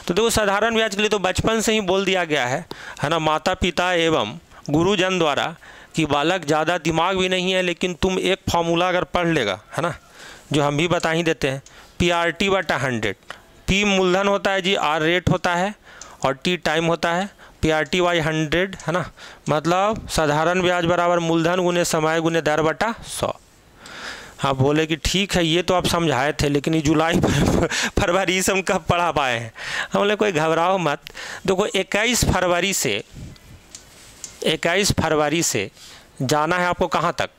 तो देखो, साधारण ब्याज के लिए तो बचपन से ही बोल दिया गया है ना, माता पिता एवं गुरुजन द्वारा, कि बालक ज़्यादा दिमाग भी नहीं है, लेकिन तुम एक फार्मूला अगर पढ़ लेगा, है ना, जो हम भी बता ही देते हैं, PRT/100। P मूलधन होता है जी, R रेट होता है और T टाइम होता है, PRT/100, है ना, मतलब साधारण ब्याज बराबर मूलधन गुने समय गुने दर बटा 100। आप बोले कि ठीक है ये तो आप समझाए थे, लेकिन ये जुलाई फरवरी से हम कब पढ़ा पाए हैं। हम बोले कोई घबराओ मत। देखो 21 फरवरी से जाना है आपको कहाँ तक,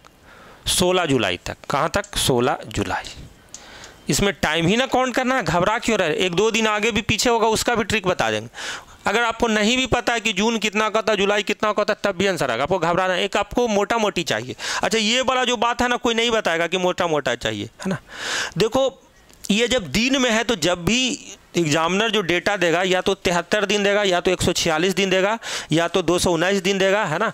16 जुलाई तक। कहाँ तक, 16 जुलाई। इसमें टाइम ही ना काउंट करना है, घबरा क्यों रहे, 1-2 दिन आगे भी पीछे होगा उसका भी ट्रिक बता देंगे। अगर आपको नहीं भी पता है कि जून कितना का था, जुलाई कितना का था, तब भी आंसर आएगा। आपको घबराना, एक आपको मोटा मोटी चाहिए। अच्छा, ये वाला जो बात है ना, कोई नहीं बताएगा कि मोटा मोटा चाहिए, है ना। देखो ये जब दिन में है तो जब भी एग्जामिनर जो डेटा देगा, या तो 73 दिन देगा, या तो 146 दिन देगा, या तो 219 दिन देगा, है ना।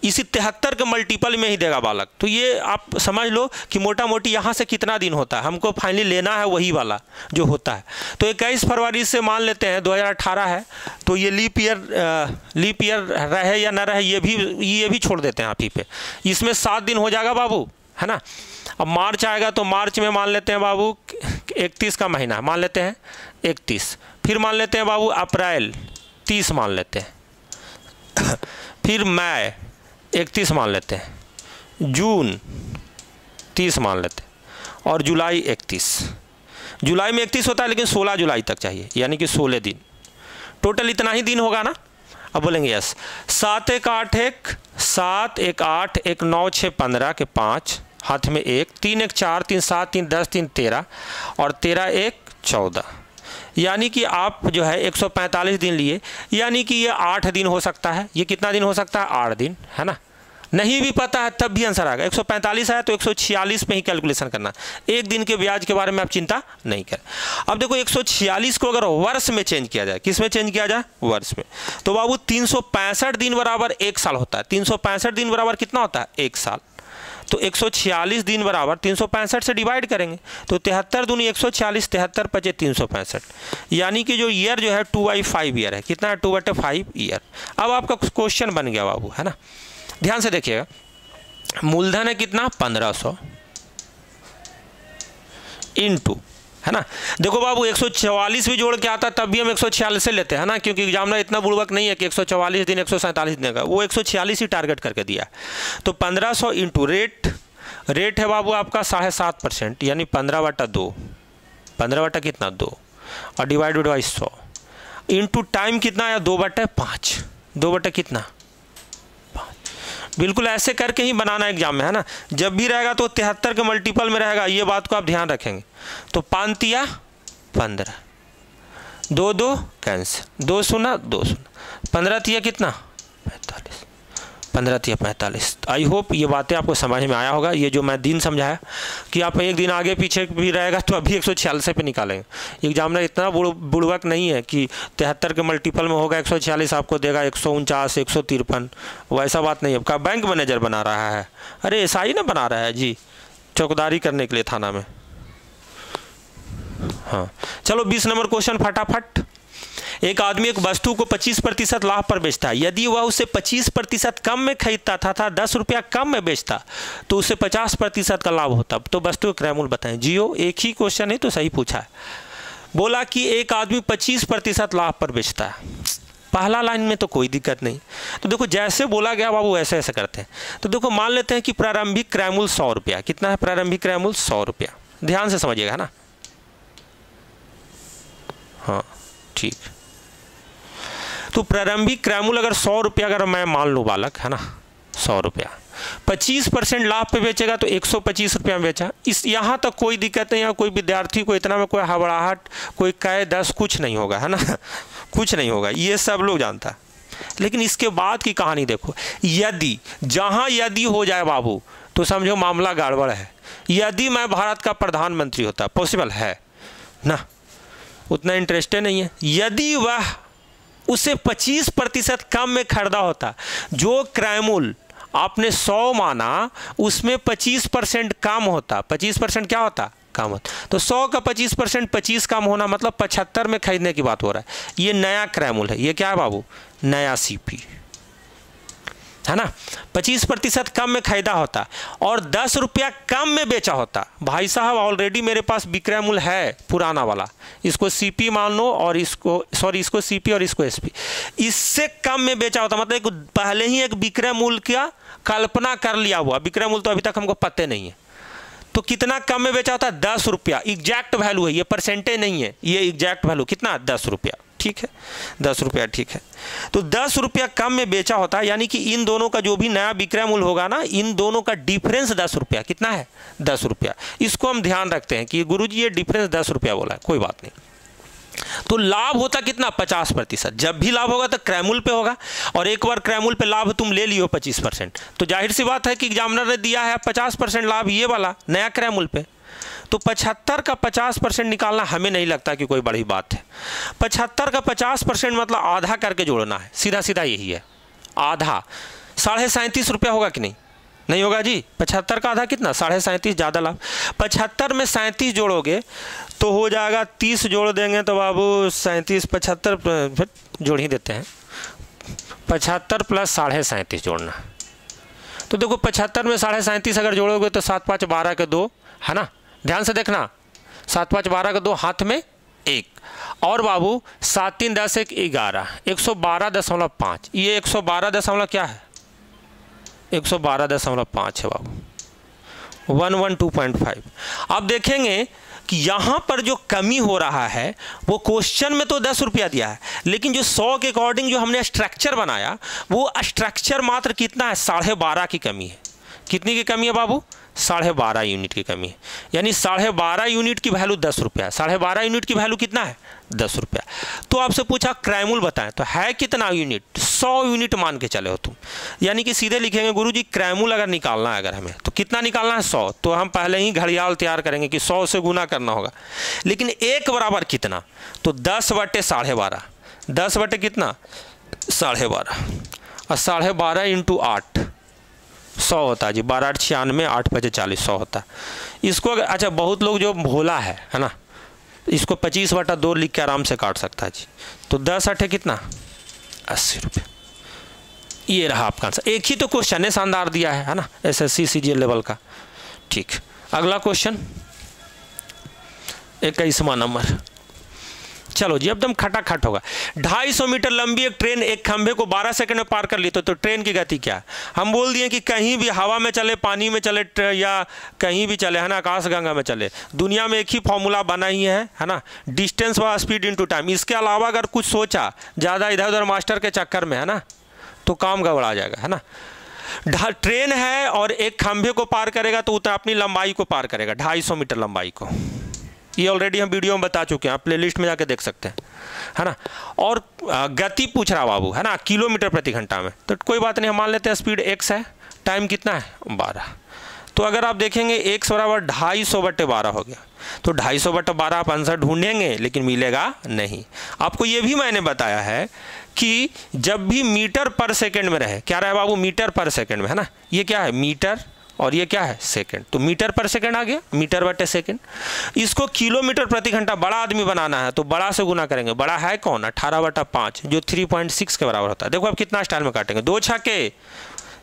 इसी 73 के मल्टीपल में ही देगा बालक। तो ये आप समझ लो कि मोटा मोटी यहाँ से कितना दिन होता है, हमको फाइनली लेना है वही वाला जो होता है। तो 21 फरवरी से मान लेते हैं 2018 है, तो ये लीप ईयर रहे या ना रहे ये भी छोड़ देते हैं आप ही पे। इसमें 7 दिन हो जाएगा बाबू, है ना। अब मार्च आएगा तो मार्च में मान लेते हैं बाबू 31 का महीना मान लेते हैं 31, फिर मान लेते हैं बाबू अप्रैल 30 मान लेते हैं, फिर मई 31 मान लेते हैं, जून 30 मान लेते हैं, और जुलाई 31। जुलाई में 31 होता है लेकिन 16 जुलाई तक चाहिए, यानी कि 16 दिन। टोटल इतना ही दिन होगा ना। अब बोलेंगे यस। 7 1 8 1 7 1 8 1 9 6 15 के 5 हाथ में 1 3 1 4 3 7 3 10 3 13 और 13 1 14, यानी कि आप जो है 145 दिन लिए, यानी कि ये 8 दिन हो सकता है। ये कितना दिन हो सकता है? 8 दिन, है ना। नहीं भी पता है तब भी आंसर आएगा। 145 आया तो 146 पे ही कैलकुलेशन करना। एक दिन के ब्याज के बारे में आप चिंता नहीं करें। अब देखो 146 को अगर वर्ष में चेंज किया जाए, किस में चेंज किया जाए? वर्ष में। तो बाबू 365 दिन बराबर 1 साल होता है। 365 दिन बराबर कितना होता है? 1 साल। तो 146 दिन बराबर 365 से डिवाइड करेंगे तो 73 दूनी 146, 73 पचे 365, यानी कि जो ईयर जो है 2/5 ईयर है। कितना है? 2/5 ईयर। अब आपका क्वेश्चन बन गया बाबू, है ना। ध्यान से देखिएगा, मूलधन है कितना? 1500 इंटू, है ना। देखो बाबू 144 भी जोड़ के आता तब भी हम 146 से लेते हैं, ना, क्योंकि एग्जामिनर इतना बुड़बक नहीं है कि 144 दिन 147 दिन का, वो 146 ही टारगेट करके दिया। तो 1500 इंटू रेट है बाबू आपका 7.5%, यानी 15/2, 15 कितना? 2, और डिवाइडेड बाई 100 इंटू टाइम कितना आया? 2/5, 2 कितना? 5। बिल्कुल ऐसे करके ही बनाना एग्जाम में, है ना। जब भी रहेगा तो 73 के मल्टीपल में रहेगा, ये बात को आप ध्यान रखेंगे। तो 5 तिया 15, 2 2 कैंसिल, 2 शून्य 2 शून्य, 15 तिया कितना? 45, 15 तिया 45। आई होप ये बातें आपको समझ में आया होगा। ये जो मैं दिन समझाया कि आप एक दिन आगे पीछे भी रहेगा तो अभी 146 पे निकालेंगे। एग्जामिनर इतना बुड़बक नहीं है कि 73 के मल्टीपल में होगा 146 आपको देगा 149 153, वैसा बात नहीं है। आपका बैंक मैनेजर बना रहा है, अरे एसआई ना बना रहा है जी, चौकीदारी करने के लिए थाना में। हाँ चलो 20 नंबर क्वेश्चन फटाफट। एक आदमी एक वस्तु को 25% लाभ पर बेचता है। यदि वह उसे 25% कम में खरीदता था 10 रुपया कम में बेचता तो उसे 50% का लाभ होता। तो वस्तु का क्रय मूल्य बताएं। जियो एक ही क्वेश्चन है तो सही पूछा है। बोला कि एक आदमी 25% लाभ पर बेचता है। पहला लाइन में तो कोई दिक्कत नहीं। तो देखो जैसे बोला गया बाबू ऐसे ऐसे करते हैं। तो देखो मान लेते हैं कि प्रारंभिक क्रय मूल्य 100 रुपया। कितना है प्रारंभिक क्रय मूल्य? 100 रुपया। ध्यान से समझिएगा, है ना। हाँ ठीक। तो प्रारंभिक क्रय मूल्य अगर 100 रुपया अगर मैं मान लूँ बालक, है ना, 100 रुपया 25% लाभ पे बेचेगा तो 125 रुपया में बेचा। इस यहाँ तक कोई दिक्कत नहीं है। कोई विद्यार्थी को इतना में कोई हबड़ाहट, कोई कहे 10 कुछ नहीं होगा, है ना, कुछ नहीं होगा, ये सब लोग जानता है। लेकिन इसके बाद की कहानी देखो। यदि जहाँ यदि हो जाए बाबू तो समझो मामला गड़बड़ है। यदि मैं भारत का प्रधानमंत्री होता, पॉसिबल है ना, उतना इंटरेस्टेड नहीं है। यदि वह उसे 25% कम में खरीदा होता, जो क्रय मूल्य आपने 100 माना उसमें 25% कम होता। 25% क्या होता? कम होता। तो 100 का 25% 25 कम होना मतलब 75 में खरीदने की बात हो रहा है। ये नया क्रय मूल्य है। ये क्या है बाबू? नया सीपी, है ना। 25% कम में खरीदा होता और 10 रुपया कम में बेचा होता। भाई साहब ऑलरेडी मेरे पास विक्रय मूल्य है पुराना वाला, इसको सीपी मान लो और इसको सीपी और इसको एसपी, इससे कम में बेचा होता। मतलब पहले ही एक विक्रय मूल्य का कल्पना कर लिया हुआ। विक्रय मूल्य तो अभी तक हमको पते नहीं है। तो कितना कम में बेचा होता? 10 रुपया। एग्जैक्ट वैल्यू है, ये परसेंटेज नहीं है, ये एग्जैक्ट वैल्यू कितना? 10 रुपया। ठीक है, 10 रुपया ठीक है। तो 10 रुपया कम में बेचा होता है, यानी कि इन दोनों का जो भी नया विक्रय मूल्य होगा ना, इन दोनों का डिफरेंस 10 रुपया। कितना है? 10 रुपया। इसको हम ध्यान रखते हैं कि गुरुजी ये डिफरेंस 10 रुपया बोला है, कोई बात नहीं। तो लाभ होता कितना? 50%। जब भी लाभ होगा तो क्रय मूल्य पे होगा, और एक बार क्रय मूल्य पे लाभ तुम ले लियो 25%, तो जाहिर सी बात है कि एग्जामिनर ने दिया है 50% लाभ ये वाला नया क्रय मूल्य पे। तो 75 का 50% निकालना हमें नहीं लगता कि कोई बड़ी बात है। 75 का 50% मतलब आधा करके जोड़ना है, सीधा सीधा यही है। आधा 37.5 रुपया होगा कि नहीं? नहीं होगा जी। 75 का आधा कितना? 37.5, ज़्यादा लाभ। 75 में 37 जोड़ोगे तो हो जाएगा 30 जोड़ देंगे तो बाबू 37, 75 जोड़ ही देते हैं। 75 प्लस 37.5 जोड़ना, तो देखो 75 में 37.5 अगर जोड़ोगे तो 7 5 12 के 2, है ना? ध्यान से देखना, 7 5 12 के 2, हाथ में 1, और बाबू 7 3 10 1 11, 112.5। ये 112 क्या है? 112.5 है बाबू, 112.5। अब देखेंगे कि यहाँ पर जो कमी हो रहा है वो क्वेश्चन में तो 10 रुपया दिया है, लेकिन जो 100 के अकॉर्डिंग जो हमने स्ट्रक्चर बनाया वो स्ट्रक्चर मात्र कितना है? 12.5 की कमी है। कितनी की कमी है बाबू? 12.5 यूनिट की कमी है। यानी 12.5 यूनिट की वैल्यू 10 रुपया। 12.5 यूनिट की वैल्यू कितना है? 10 रुपया। तो आपसे पूछा क्रैमुल बताएं, तो है कितना यूनिट? 100 यूनिट मान के चले हो तुम। यानी कि सीधे लिखेंगे गुरुजी क्रैमुल अगर निकालना है अगर हमें, तो कितना निकालना है? 100। तो हम पहले ही घड़ियाल तैयार करेंगे कि 100 से गुना करना होगा। लेकिन 1 बराबर कितना? तो 10/12.5। 10 बटे कितना? 12.5। और 12.5 इंटू 8 100 होता है जी। 12 8 96, 8 5 40, 100 होता है। इसको अगर, अच्छा बहुत लोग जो भोला है ना, इसको 25/2 लिख के आराम से काट सकता है जी। तो 10 8 कितना? 80 रुपये। ये रहा आपका आंसर। एक ही तो क्वेश्चन है, शानदार दिया है ना, SSC CGL लेवल का। ठीक, अगला क्वेश्चन 21वां नंबर। चलो जी, एकदम खटाखट होगा। 250 मीटर लंबी एक ट्रेन एक खंभे को 12 सेकंड में पार कर ली, तो ट्रेन की गति क्या है? हम बोल दिए कि कहीं भी हवा में चले, पानी में चले, या कहीं भी चले, है ना, आकाशगंगा में चले, दुनिया में एक ही फॉर्मूला बना ही है ना, डिस्टेंस व स्पीड इनटू टाइम। इसके अलावा अगर कुछ सोचा ज़्यादा इधर उधर मास्टर के चक्कर में, है ना, तो काम गड़बड़ा जाएगा, है ना। ट्रेन है और एक खंभे को पार करेगा तो उतना अपनी लंबाई को पार करेगा, 250 मीटर लंबाई को। ये ऑलरेडी हम वीडियो में बता चुके हैं, आप प्लेलिस्ट में जाके देख सकते हैं, है ना। और गति पूछ रहा बाबू, है ना, किलोमीटर प्रति घंटा में। तो कोई बात नहीं, हम मान लेते हैं स्पीड x है, टाइम कितना है? 12। तो अगर आप देखेंगे x बराबर 250/12 हो गया। तो 250/12 आप आंसर ढूंढेंगे लेकिन मिलेगा नहीं। आपको ये भी मैंने बताया है कि जब भी मीटर पर सेकेंड में रहे, क्या रहे बाबू? मीटर पर सेकेंड में, है ना। ये क्या है? मीटर, और ये क्या है? सेकंड। तो मीटर पर सेकंड आ गया, मीटर बटे सेकंड। इसको किलोमीटर प्रति घंटा बड़ा आदमी बनाना है तो बड़ा से गुना करेंगे। बड़ा है कौन? 18/5, जो 3.6 के बराबर होता है। देखो अब कितना स्टाइल में काटेंगे, 2 छक्के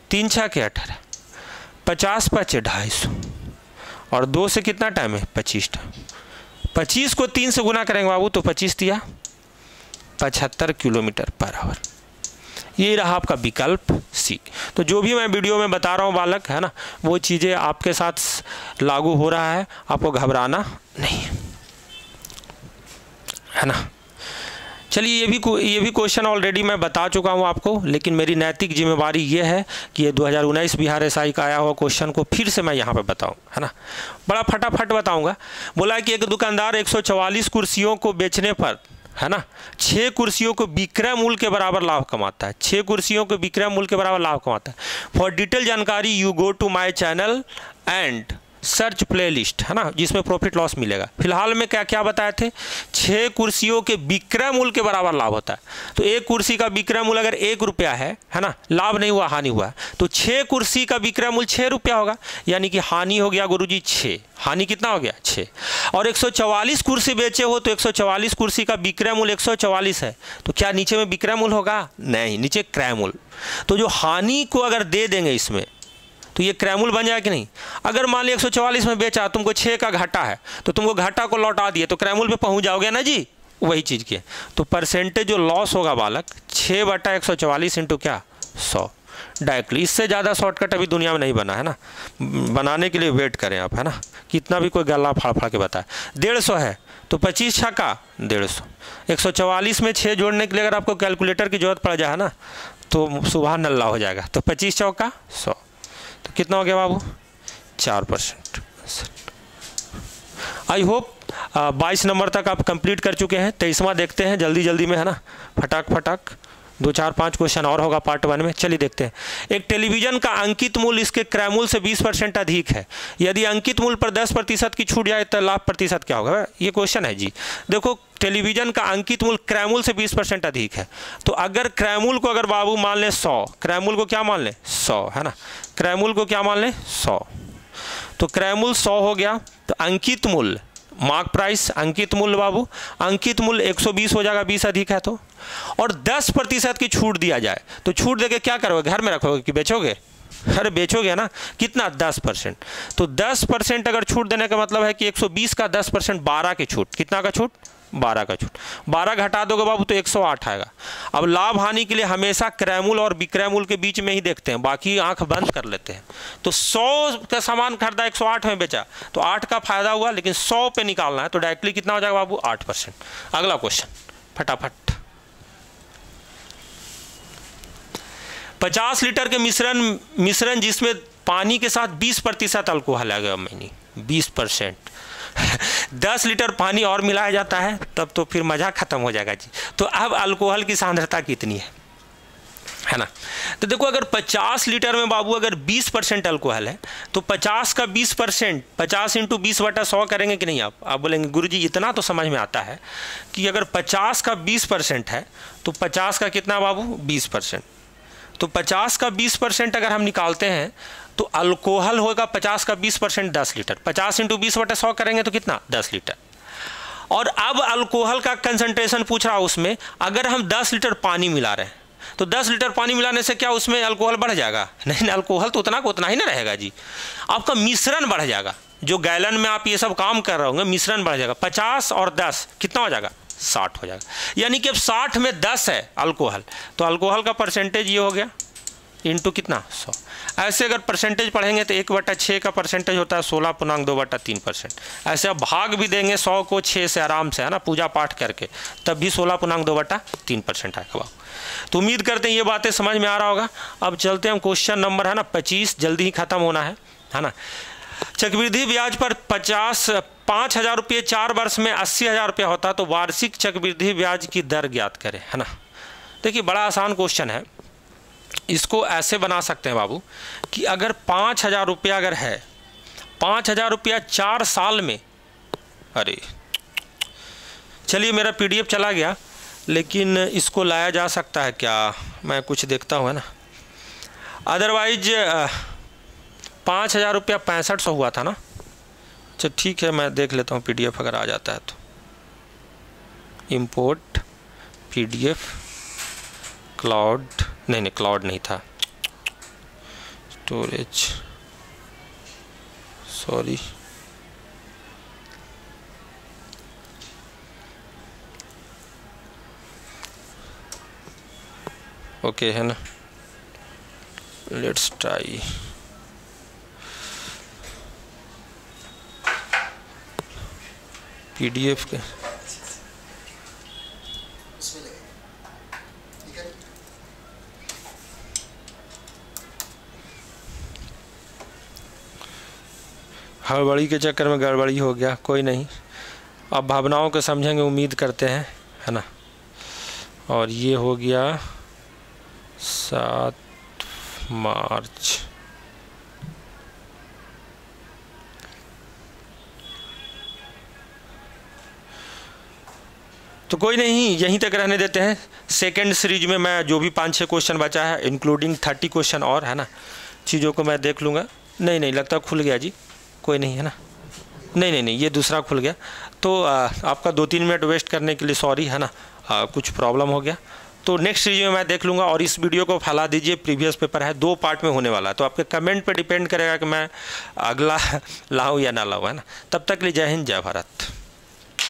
3 छक्के 18, 50 5 250, और 2 से कितना टाइम है? 25 टाइम। 25 को 3 से गुना करेंगे बाबू, तो 25 दिया 75 किलोमीटर पर आवर। ये रहा आपका विकल्प सी। तो जो भी मैं वीडियो में बता रहा हूँ बालक, है ना, वो चीज़ें आपके साथ लागू हो रहा है, आपको घबराना नहीं है ना। चलिए, ये भी क्वेश्चन ऑलरेडी मैं बता चुका हूँ आपको, लेकिन मेरी नैतिक जिम्मेवारी ये है कि ये 2019 बिहार SI का आया हुआ क्वेश्चन को फिर से मैं यहाँ पे बताऊँ, है ना। बड़ा फटाफट बताऊँगा। बोला कि एक दुकानदार 144 कुर्सियों को बेचने पर, है ना, 6 कुर्सियों को विक्रय मूल्य के बराबर लाभ कमाता है। 6 कुर्सियों को विक्रय मूल्य के बराबर लाभ कमाता है। फॉर डिटेल जानकारी you go to my channel and search playlist, है ना, जिसमें प्रॉफिट लॉस मिलेगा। फिलहाल में क्या क्या बताए थे? 6 कुर्सियों के विक्रय मूल्य के बराबर लाभ होता है। तो एक कुर्सी का विक्रय मूल्य अगर 1 रुपया है ना, लाभ नहीं हुआ, हानि हुआ, तो 6 कुर्सी का विक्रय मूल्य 6 रुपया होगा। यानी कि हानि हो गया गुरुजी 6, हानि कितना हो गया? 6। और 144 कुर्सी बेचे हो तो 144 कुर्सी का विक्रय मूल्य 144 है, तो क्या नीचे में विक्रय मूल्य होगा? नहीं, नीचे क्रय मूल्य। तो जो हानि को अगर दे देंगे इसमें, तो ये क्रय मूल्य बन जाए कि नहीं? अगर मान लिया 144 में बेचा, तुमको 6 का घाटा है, तो तुमको घाटा को लौटा दिए तो क्रय मूल्य पे पहुंच जाओगे ना जी। वही चीज़ की, तो परसेंटेज जो लॉस होगा बालक, 6/144 इंटू क्या? 100 डायरेक्टली। इससे ज़्यादा शॉर्टकट अभी दुनिया में नहीं बना है ना, बनाने के लिए वेट करें आप, है ना। कितना भी कोई गला फाड़ के बताए। 150 है तो 25 छक्का 150। 144 में 6 जोड़ने के लिए अगर आपको कैलकुलेटर की जरूरत पड़ जाए ना, तो सुबह नल्ला हो जाएगा। तो 25 चौका 100, तो कितना हो गया बाबू? 4%। आई होप 22 नंबर तक आप कंप्लीट कर चुके हैं। 23वां देखते हैं जल्दी जल्दी में, है ना, फटाक फटाक। 2 4 5 क्वेश्चन और होगा पार्ट 1 में। चलिए देखते हैं। एक टेलीविज़न का अंकित मूल्य इसके क्रय मूल्य से 20% अधिक है। यदि अंकित मूल्य पर 10% की छूट जाए तो लाभ प्रतिशत क्या होगा? ये क्वेश्चन है जी। देखो, टेलीविज़न का अंकित मूल्य क्रय मूल्य से 20% अधिक है, तो अगर क्रय मूल्य को अगर बाबू मान लें 100, क्रय मूल्य को क्या मान लें 100, है ना, क्रय मूल्य को क्या मान लें 100, तो क्रय मूल्य 100 हो गया, तो अंकित मूल्य मार्क प्राइस अंकित मूल्य बाबू, अंकित मूल्य 120 हो जाएगा, 20 अधिक है तो। और 10% की छूट दिया जाए तो छूट देके क्या करोगे? घर में रखोगे कि बेचोगे? अरे बेचोगे ना। कितना? 10%। तो 10% अगर छूट देने का मतलब है कि 120 का 10% 12 की छूट। कितना का छूट? 12 का छूट। 12 घटा दोगे बाबू तो 108 आएगा। अब लाभ हानि के लिए हमेशा क्रय मूल्य और विक्रय मूल्य के बीच में ही देखते हैं, बाकी आंख बंद कर लेते हैं। तो 100 का सामान खरीदा, 108 में बेचा, तो 8 का फायदा हुआ, लेकिन 100 पे निकालना है तो डायरेक्टली कितना हो जाएगा बाबू? 8%। अगला क्वेश्चन फटाफट। 50 लीटर के मिश्रण जिसमें पानी के साथ 20% अल्कोहल आ गया, मैंने 20%। 10 लीटर पानी और मिलाया जाता है तब तो फिर मज़ा ख़त्म हो जाएगा जी। तो अब अल्कोहल की सांद्रता कितनी है ना? तो देखो, अगर 50 लीटर में बाबू अगर 20% अल्कोहल है तो 50 का 20%, 50 × 20/100 करेंगे कि नहीं? आप बोलेंगे गुरुजी इतना तो समझ में आता है कि अगर 50 का 20% है तो 50 का कितना बाबू? 20%। तो 50 का 20% अगर हम निकालते हैं तो अल्कोहल होगा 50 का 20% 10 लीटर। 50 × 20/100 करेंगे तो कितना? 10 लीटर। और अब अल्कोहल का कंसंट्रेशन पूछ रहा, उसमें अगर हम 10 लीटर पानी मिला रहे हैं तो 10 लीटर पानी मिलाने से क्या उसमें अल्कोहल बढ़ जाएगा? नहीं, अल्कोहल तो उतना को उतना ही ना रहेगा जी। आपका मिश्रण बढ़ जाएगा, जो गैलन में आप ये सब काम कर रहे होंगे मिश्रण बढ़ जाएगा। 50 और 10 कितना हो जाएगा? 60 हो जाएगा। यानी कि अब 60 में 10 है अल्कोहल, तो अल्कोहल का परसेंटेज ये हो गया इंटू कितना? 100। ऐसे अगर परसेंटेज पढ़ेंगे तो 1/6 का परसेंटेज होता है 16.2/3%। ऐसे अब भाग भी देंगे 100 को 6 से आराम से, है ना, पूजा पाठ करके, तब भी 16.2/3% आएगा बाबू। तो उम्मीद करते हैं ये बातें समझ में आ रहा होगा। अब चलते हैं क्वेश्चन नंबर, है ना, 25, जल्दी ही खत्म होना है ना। चक्रवृद्धि ब्याज पर 5,000 रुपये 4 वर्ष में 80,000 रुपया होता है, तो वार्षिक चक्रवृद्धि ब्याज की दर ज्ञात करें, है ना। देखिए, बड़ा आसान क्वेश्चन है। इसको ऐसे बना सकते हैं बाबू कि अगर 5,000 रुपया अगर है, 5,000 रुपया 4 साल में, अरे चलिए मेरा PDF चला गया, लेकिन इसको लाया जा सकता है क्या? मैं कुछ देखता हूँ, है ना। अदरवाइज 5,000 रुपया 6500 हुआ था ना। अच्छा ठीक है, मैं देख लेता हूँ PDF अगर आ जाता है तो। इंपोर्ट PDF क्लाउड, नहीं क्लाउड नहीं था, स्टोरेज, सॉरी, ओके, है ना। Let's try. PDF के हड़बड़ी के चक्कर में गड़बड़ी हो गया, कोई नहीं, अब भावनाओं को समझेंगे, उम्मीद करते हैं, है ना। और ये हो गया 7 मार्च। तो कोई नहीं, यहीं तक रहने देते हैं। सेकेंड सीरीज में मैं जो भी 5-6 क्वेश्चन बचा है, इंक्लूडिंग 30 क्वेश्चन और, है ना, चीज़ों को मैं देख लूँगा। नहीं लगता खुल गया जी, कोई नहीं, है ना। नहीं, ये दूसरा खुल गया। तो आपका 2-3 मिनट वेस्ट करने के लिए सॉरी, है ना, कुछ प्रॉब्लम हो गया। तो नेक्स्ट सीरीज में मैं देख लूँगा। और इस वीडियो को फैला दीजिए, प्रीवियस पेपर है, 2 पार्ट में होने वाला है, तो आपके कमेंट पे डिपेंड करेगा कि मैं अगला लाऊं या ना लाऊं, है ना। तब तक के लिए जय हिंद, जय भारत।